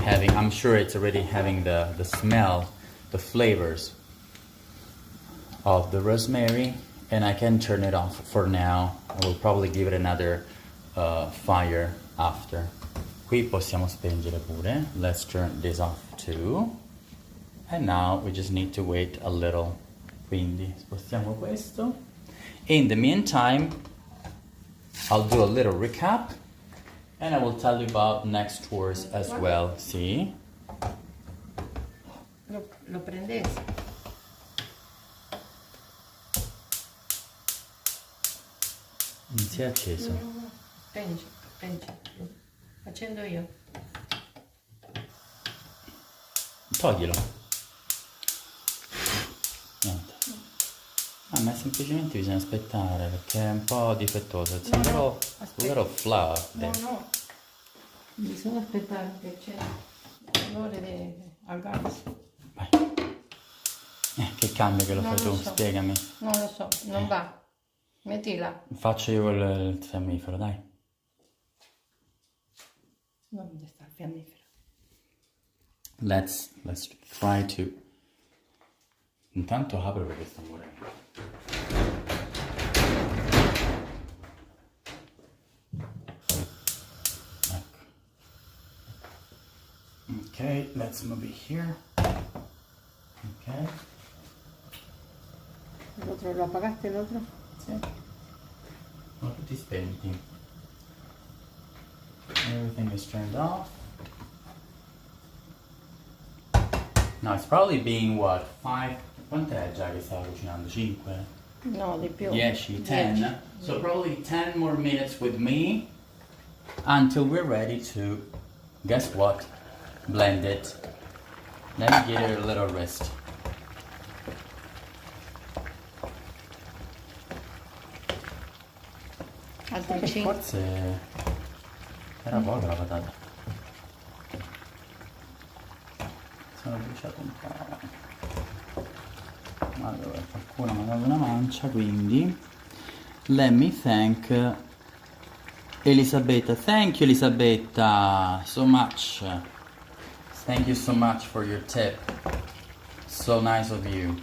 having, I'm sure it's already having the smell, the flavors of the rosemary, and I can turn it off for now. I will probably give it another fire after. Qui possiamo spengere pure. Let's turn this off too. And now we just need to wait a little. Quindi spostiamo questo. In the meantime, I'll do a little recap and I will tell you about next tours as well. See? Lo prendes. Non si è acceso. No. Penci. Facendo io. Toglilo. Niente. Ah, ma semplicemente bisogna aspettare perché è un po' difettoso. It's No, a little flaw No, there. no. Bisogna aspettare che c'è l'olio al gas. Vai. Che cambio che lo Non fai lo tu? so. Spiegami. Non lo so, non va. Mettila. Faccio io il fiammifero, dai. Non deve stare il fiammifero. Let's try to. Intanto apro perché sta morendo. Ecco. Ok, let's move it here. Ok. L'altro lo apagaste l'altro? Sì. Sono tutti spenti. Everything is turned off. No, it's probably being what? 5? Quant'è già che stavo cucinando? 5? No, di più. 10, 10. So probably 10 more minutes with me until we're ready to, guess what? Blend it. Let me give it a little rest. Altri 5. Forse era poca la patata. Sono bruciato un po'. Allora, qualcuno mi ha dato una mancia, quindi let me thank Elisabetta. Thank you, Elisabetta, so much. Thank you so much for your tip. So nice of you.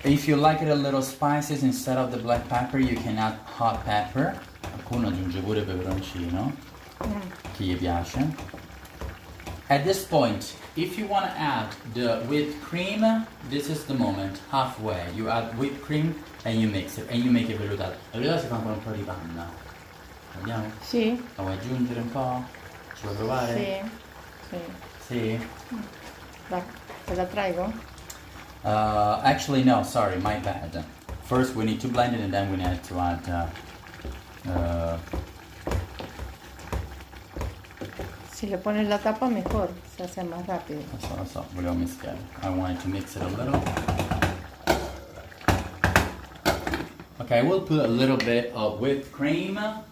If you like it a little spicy, instead of the black pepper, you can add hot pepper. Qualcuno aggiunge pure peperoncino, chi gli piace. At this point, if you want to add the whipped cream, this is the moment, halfway. You add whipped cream and you mix it, and you make it vellutata. La vellutata si fa con un po' di panna. Vediamo? Sì. La vuoi aggiungere un po'? Ci vuoi provare? Sì. Sì? Dai, te la traigo? Actually, no, sorry, my bad. First we need to blend it and then we need to add... Si le pones la tapa mejor, se hace más rápido. Lo so, volevo mischiare. I wanted to mix it a little. Okay, I will put a little bit of whipped cream and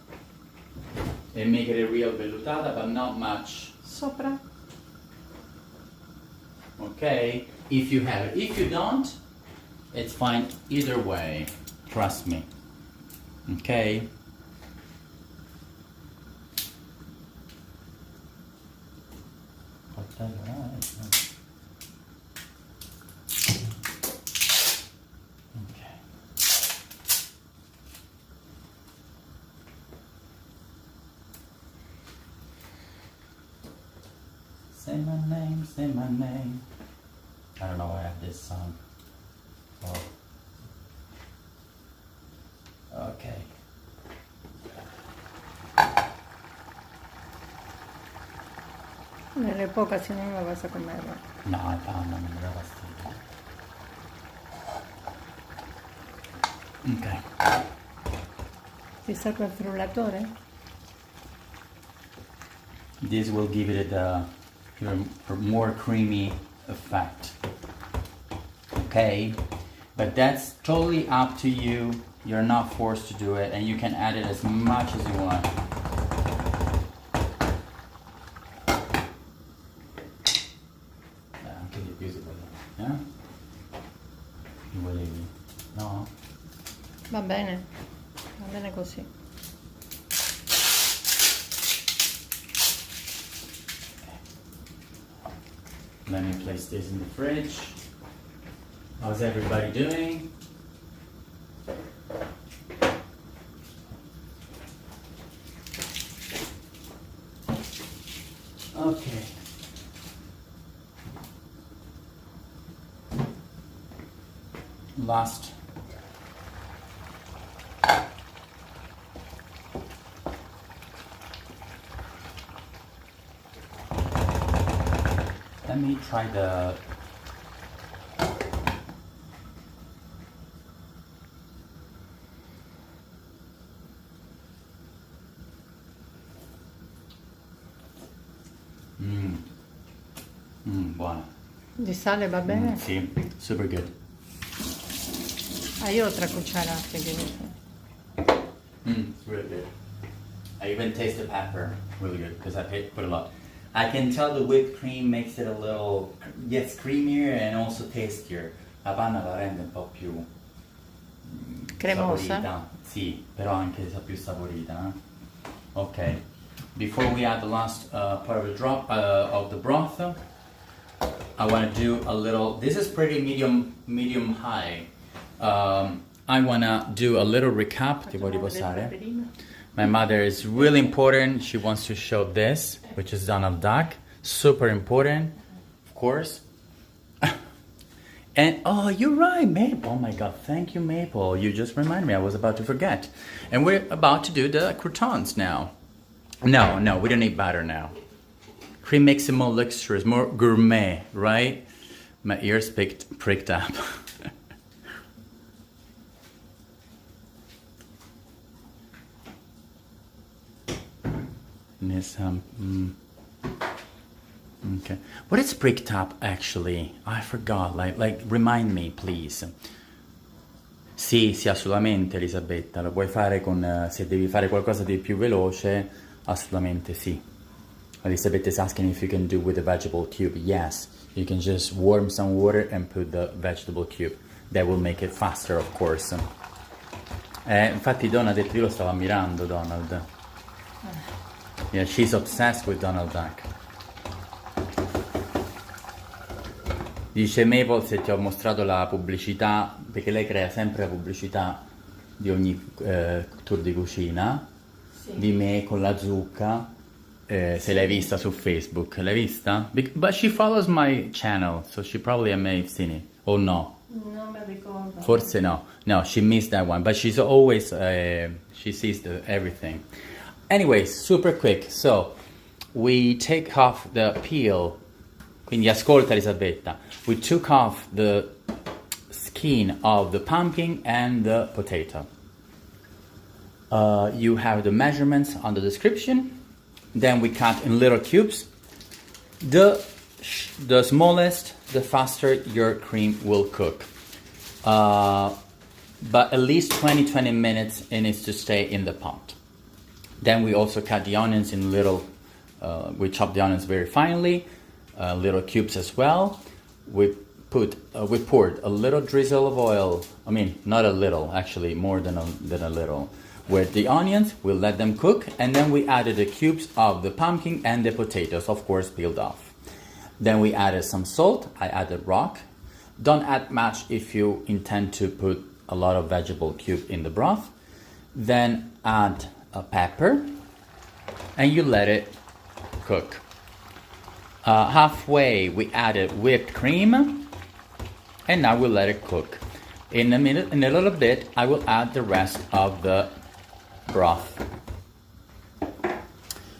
make it a real vellutata, but not much. Sopra. Okay, if you have it. If you don't, it's fine either way. Trust me. Okay? Okay. Say my name, say my name. I don't know why I have this song. Oh. Okay. Nelle poca, si no non la vas a comer. No, non mi dà fastidio. Ok. Ti serve il frullatore? This will give it a more creamy effect. Okay? But that's totally up to you. You're not forced to do it, and you can add it as much as you want. Anche di più se voglio. Mi volevi? No? Va bene così. Let me place this in the fridge. How's everybody doing? Okay. Last. Let me try the buono. Di sale va bene? Sì, super good. Io ho 3 cucciarate che It's really good. I even taste the pepper. Really good because I put a lot. I can tell the whipped cream makes it a little, yes, creamier and also tastier. La panna la rende un po' più cremosa. saporita. Sì, però anche più saporita. Okay. Before we add the last part of the of the broth, I want to do a little. This is pretty medium high. I want to do a little recap. Ti vuoi riposare? My mother is really important. She wants to show this, which is Donald Duck. Super important, of course. And oh, you're right, Maple. Oh my God, thank you, Maple. You just reminded me. I was about to forget. And we're about to do the croutons now. No, we don't need batter now. Cream makes it more luxurious, more gourmet, right? My ears pricked up. Okay. What is pricked up actually? I forgot. Like remind me, please. Sì, assolutamente, Elisabetta. Lo puoi fare con se devi fare qualcosa di più veloce, assolutamente sì. Elisabetta is asking if you can do with the vegetable cube. Yes, you can just warm some water and put the vegetable cube. That will make it faster, of course. Infatti Donna ha detto, io lo stavo ammirando, Donald. Yeah, she's obsessed with Donald Duck. Dice Maple se ti ho mostrato la pubblicità, perché lei crea sempre la pubblicità di ogni tour di cucina, sì, di me con la zucca, se l'hai vista su Facebook. L'hai vista? But she follows my channel, so she probably may have seen it. Oh no? Non mi ricordo. Forse no. No, she missed that one, but she's always, she sees everything. Anyway, super quick. So, we take off the peel. Quindi ascolta Elisabetta. We took off the skin of the pumpkin and the potato. You have the measurements on the description. Then we cut in little cubes. The smallest, the faster your cream will cook. But at least 20 minutes it needs to stay in the pot. Then we also cut the onions in little, we chop the onions very finely, little cubes as well. We poured a little drizzle of oil, I mean, not a little, actually more than a little, with the onions. We'll let them cook, and then we added the cubes of the pumpkin and the potatoes, of course, peeled off. Then we added some salt. I added rock. Don't add much if you intend to put a lot of vegetable cube in the broth. Then add a pepper, and you let it cook. Halfway we added whipped cream, and now we'll let it cook. In a little bit, I will add the rest of the broth.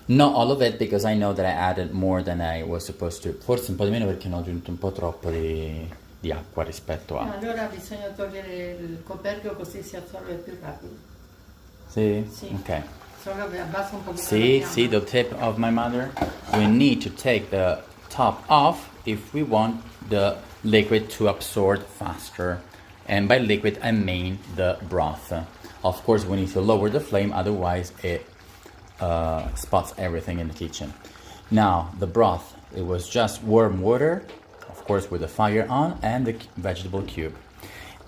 Not all of it because I know that I added more than I was supposed to. Forse un po' di meno perché ne ho aggiunto un po' troppo di acqua rispetto a... Allora bisogna togliere il coperchio così si assorbe più rapido. Sì? Sì. Ok. Solo abbassa un pochino See, la see fiamma. the tip of my mother? We need to take the top off if we want the liquid to absorb faster. And by liquid, I mean the broth. Of course, we need to lower the flame, otherwise it spots everything in the kitchen. Now, the broth, it was just warm water, of course with the fire on, and the vegetable cube.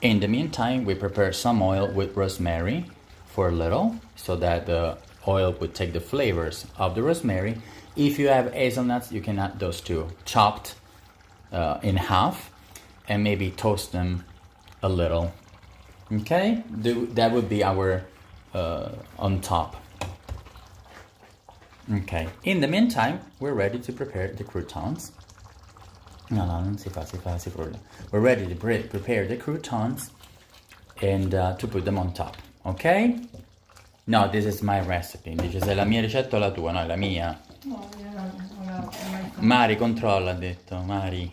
In the meantime, we prepare some oil with rosemary for a little, so that the oil would take the flavors of the rosemary. If you have hazelnuts, you can add those too, chopped in half, and maybe toast them a little. Okay, that would be our on top. Okay, in the meantime, we're ready to prepare the croutons. No, non si frulla. We're ready to prepare the croutons and to put them on top. Okay? No, this is my recipe. Dice se è la mia ricetta o la tua? No, è la mia. No, io non ho mai fatto. Mari, controlla, ha detto. Mari.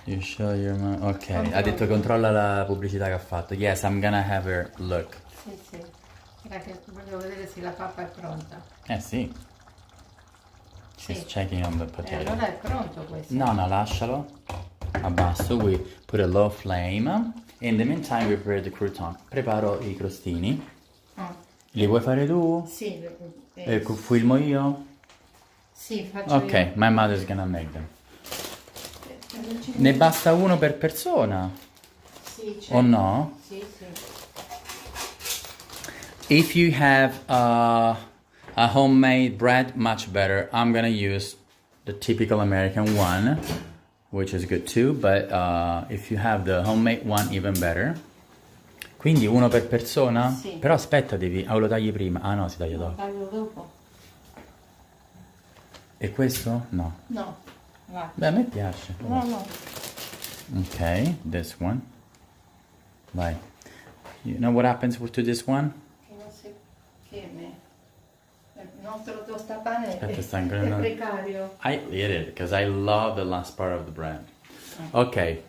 You show your ok, ha detto controlla la pubblicità che ha fatto. Yes, I'm gonna have her look. Sì, sì. Era che voglio vedere se la pappa è pronta. Sì. She's checking on the potato. Allora è pronto questo. No, lascialo. Abbasso. We put a low flame. In the meantime, we prepare the crouton. Preparo i crostini. Li vuoi fare tu? Sì. Filmo io? Sì, faccio io. Ok, my mother's gonna make them. Ne basta uno per persona? Sì, O no? Sì, sì. If you have a homemade bread, much better. I'm gonna use the typical American one, which is good too, but if you have the homemade one, even better. Quindi uno per persona? Sì. Però aspetta, lo tagli prima. Ah no, si taglia dopo. Taglio dopo? E questo? No. No. Va. Beh, a me piace. No. Ok, this one. Vai. You know what happens to this one? Che non si... Che me... Il nostro tostapane Aspetta, sta è ancora- precario. I eat it because I love the last part of the bread. Ok.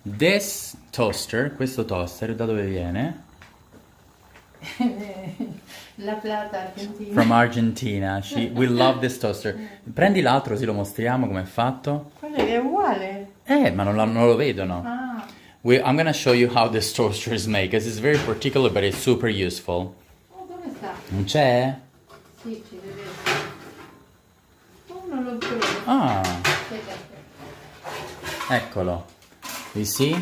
This toaster, questo toaster, da dove viene? La plata argentina. From Argentina. We love this toaster. Prendi l'altro così lo mostriamo come è fatto. Quello è uguale. Ma non lo vedono. Ah. I'm gonna show you how this toaster is made because it's very particular but it's super useful. Oh, dove sta? Non c'è? Sì, ci deve essere. Oh, non lo trovo. Ah, Aspetta. eccolo. You see?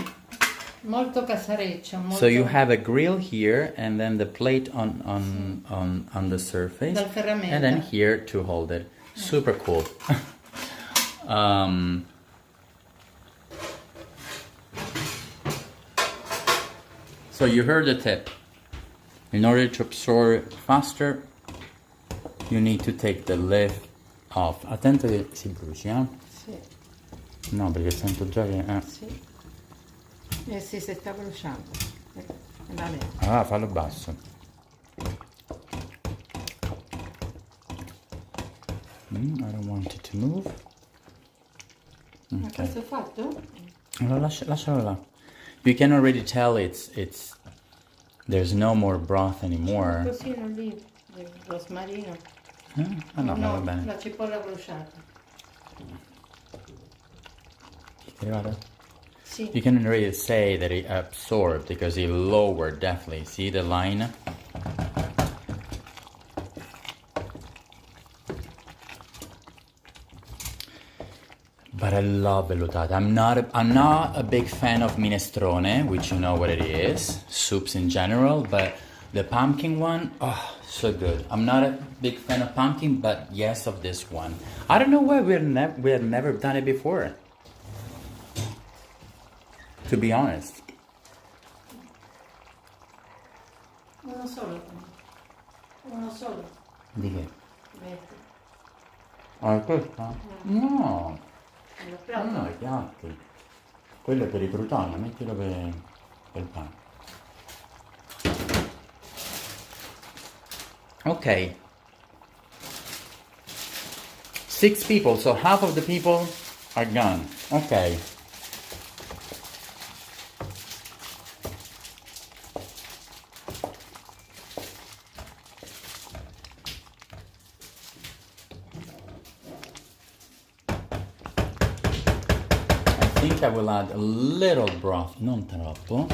Molto casareccio. Molto... So you have a grill here and then the plate on the surface. Dal ferramenta. And then here to hold it. Super cool. So you heard the tip. In order to absorb faster, you need to take the lid off. Attento che si bruci, eh? Sì, No, perché sento già che... sì. Sì, si sta bruciando. Va bene. Ah, fallo basso. I don't want it to move. Ma questo è fatto? Allora, lascialo là. You can already tell there's no more broth anymore. Così lì, del rosmarino. Ah no, va bene. La cipolla bruciata. Ti guarda? Sì. You can already say that it absorbed because it lowered definitely. See the line? But I love vellutata. I'm not a big fan of minestrone, which you know what it is, soups in general, but the pumpkin one, oh, so good. I'm not a big fan of pumpkin, but yes of this one. I don't know why we have never done it before. To be honest. Uno solo. Uno solo. Di che? Metti. Ah, questa? No. Nello No, piatto. no, i piatti. Quello è per i crutoni, mettilo per il pane. Ok. 6 people, so half of the people are gone. Okay. I think I will add a little broth, non troppo.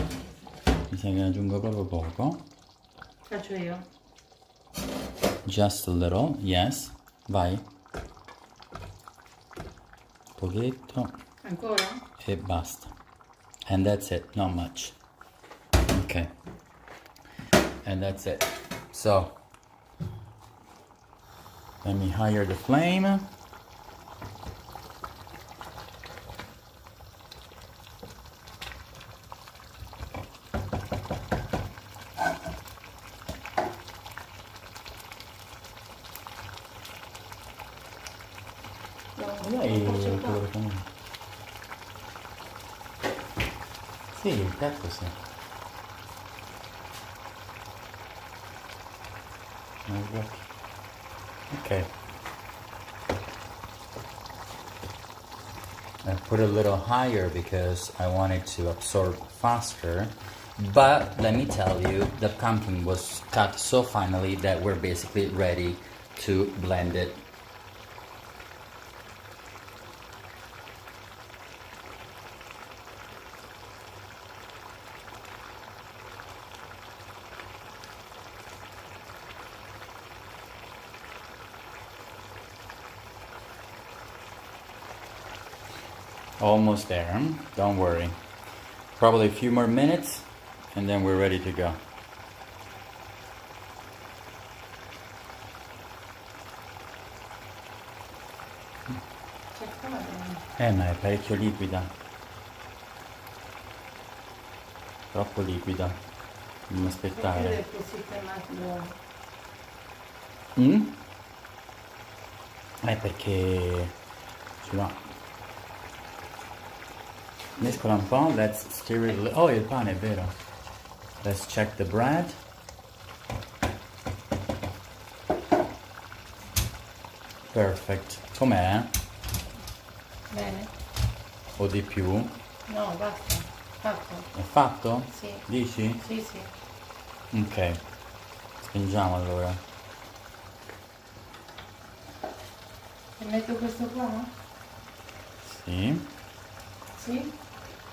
Mi sa che ne aggiungo proprio poco. Faccio io. Just a little, yes. Vai. Pochetto. Ancora? E basta. And that's it, not much. Okay. And that's it. So, let me higher the flame. Sì, il piatto sì. Okay. I put a little higher because I want it to absorb faster. But let me tell you, the pumpkin was cut so finely that we're basically ready to blend it. Almost there, don't worry. Probably a few more minutes and then we're ready to go. Ma è parecchio liquida. Troppo liquida. Devo aspettare. Perché ci va. Mescola un po', let's stir it. Oh, il pane, è vero. Let's check the bread. Perfect. Com'è? Bene. O di più? No, basta. Fatto. È fatto? Sì. Dici? Sì, sì. Ok. Spingiamo allora. E metto questo qua? Sì. Sì?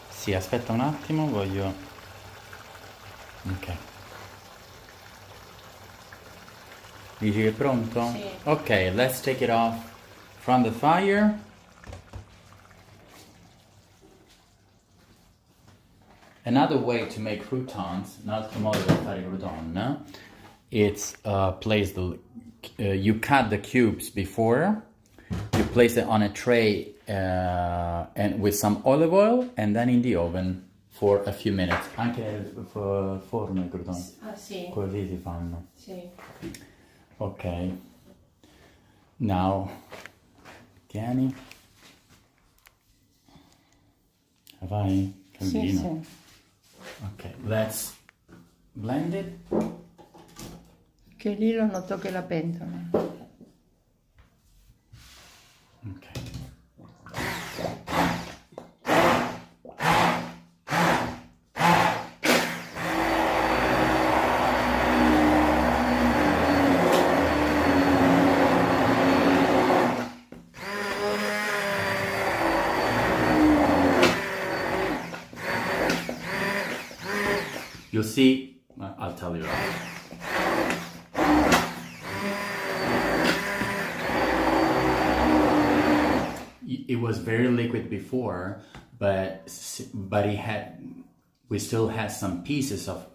Sì, aspetta un attimo, voglio... Ok. Dici che è pronto? Sì. Ok, let's take it off from the fire. Another way to make croutons, un altro modo per fare crouton, it's place the... you cut the cubes before, you place it on a tray and with some olive oil and then in the oven for a few minutes. Anche nel forno i crouton. Ah, sì. Così si fanno. Sì. Ok. Now, tieni. Vai, cambino. Sì, sì. Ok, let's blend it. Che lì lo noto che la pentola. Ok. You'll see, I'll tell you. It was very liquid before, but we still had some pieces of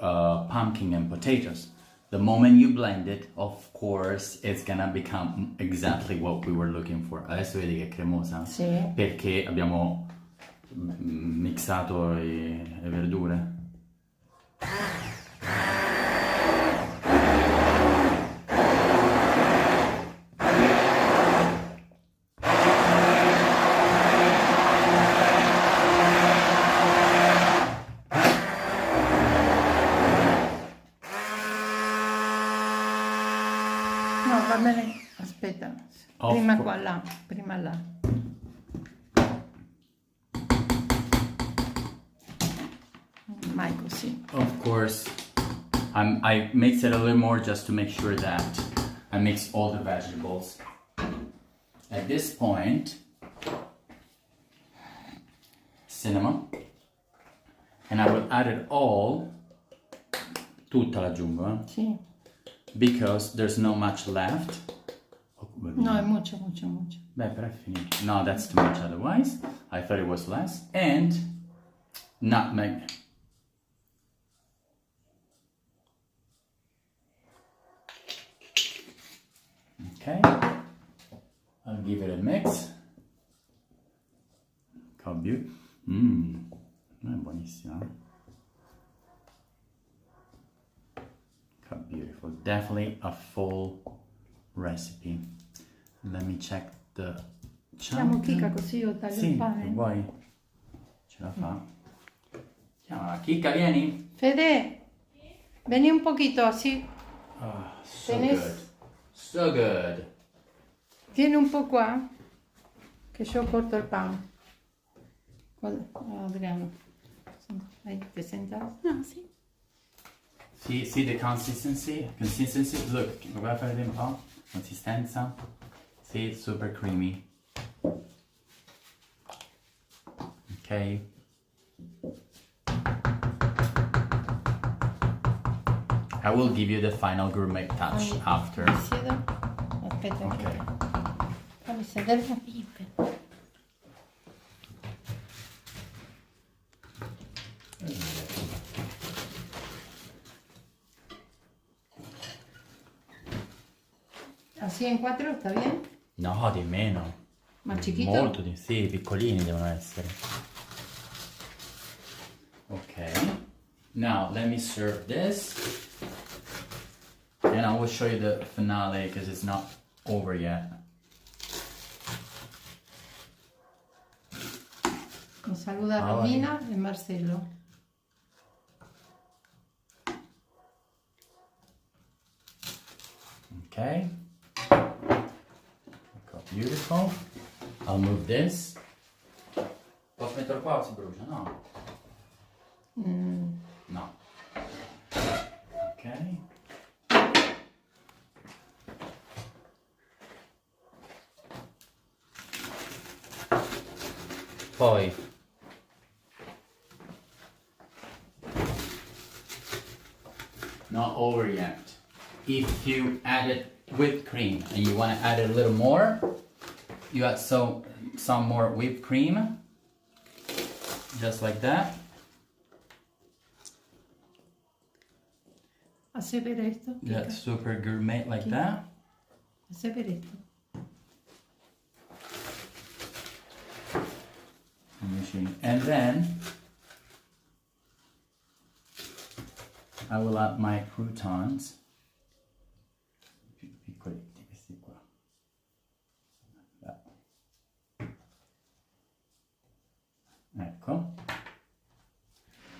pumpkin and potatoes. The moment you blend it, of course, it's gonna become exactly what we were looking for. Adesso vedi che è cremosa? Sì. Perché abbiamo mixato le verdure. No, va bene. Aspetta, Of prima cour- qua, là, prima là. Mai così. Of course, I mix it a little more just to make sure that I mix all the vegetables. At this point, cinnamon, and I will add it all, tutta l'aggiungo, Sì. because there's not much left. No, è mucho. Beh, però è finito. No, that's too much otherwise. I thought it was less. And nutmeg. Okay, I'll give it a mix. How beautiful. È buonissima. How beautiful. Definitely a full recipe. Let me check the Chiamo Kika così io taglio Sì, il pane. vuoi? Ce la fa? Chiamala. Kika, vieni. Fede, veni un poquito así. Oh, so Tenés- good. So good. Vieni un po' qua, che yo corto il pane. Adriano, hai presentato? No, sì. See the consistency? Consistency? Look, guarda fare un po'. Consistenza. See, it's super creamy. Okay. I will give you the final gourmet touch after. Mi siedo? Aspetta, Ok. fammi sedere. Así en cuatro, ¿está bien? No, di meno. Más chiquito. Molto di sì, piccolini devono essere. Ok. Now let me serve this. And I will show you the finale because it's not over yet. Nos saluda Ah, Romina y Marcelo. Okay. Look how beautiful. I'll move this. Posso metterlo qua o si brucia? No. No. Ok. Poi not over yet. If you added whipped cream and you want to add it a little more, you add some more whipped cream, just like that. Hace ver esto. Yeah, Kika. super gourmet like that. Hace ver esto. And then I will add my croutons. Piccoletti questi qua. Ecco.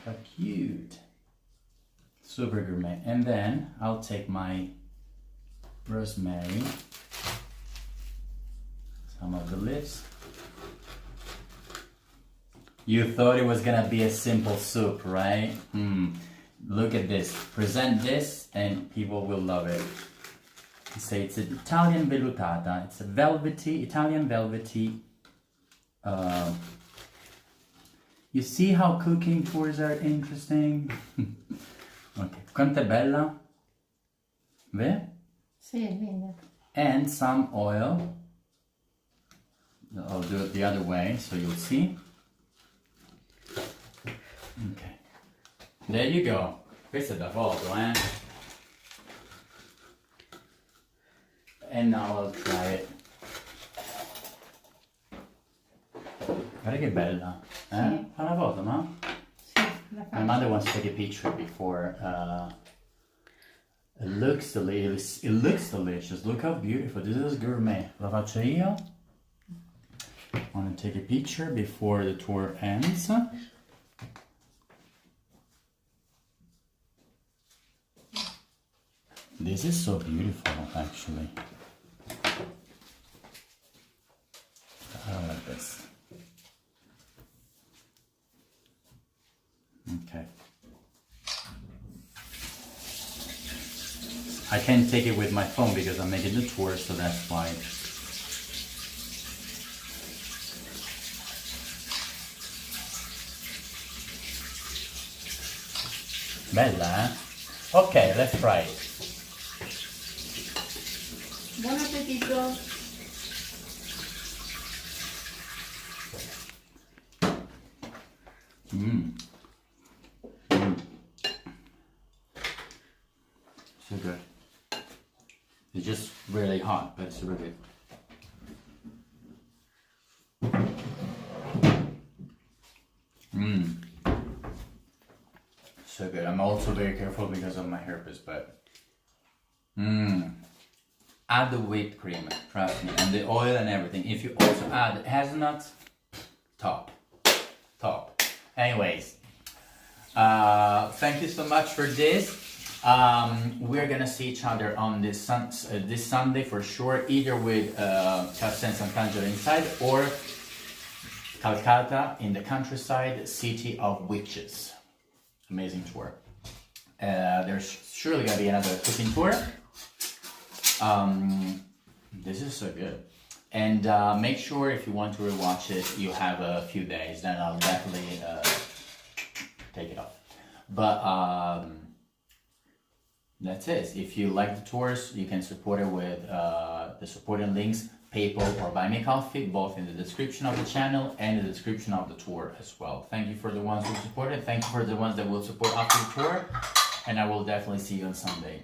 How cute. Super gourmet. And then I'll take my rosemary, some of the leaves. You thought it was gonna be a simple soup, right? Look at this. Present this and people will love it. Say it's an Italian vellutata. It's a Italian velvety. You see how cooking tours are interesting? Okay, quanto è bella? Ve? Sì, è linda. And some oil. I'll do it the other way so you'll see. Okay. There you go. Questa è da foto, eh? And now I'll try it. Guarda che bella. Eh? Sì. Fa una foto, no? Sì, la My faccio. mother wants to take a picture before. It looks delicious. It looks delicious. Look how beautiful. This is gourmet. La faccio io. I want to take a picture before the tour ends. This is so beautiful, actually. I can't take it with my phone because I'm making the tour, so that's why. Bella, eh? Okay, let's try it. Buon appetito. So good. It's just really hot, but it's really good. So good. I'm also very careful because of my herpes, but add the whipped cream, trust me, and the oil and everything. If you also add hazelnuts, top. Anyways, thank you so much for this. We're gonna see each other on this Sunday for sure, either with Castel Sant'Angelo inside or Calcutta in the countryside, City of Witches. Amazing tour. There's surely gonna be another cooking tour. This is so good. And make sure if you want to rewatch it, you have a few days, then I'll definitely take it off. But that's it. If you like the tours, you can support it with the supporting links, PayPal or Buy Me Coffee, both in the description of the channel and the description of the tour as well. Thank you for the ones who supported. Thank you for the ones that will support after the tour. And I will definitely see you on Sunday.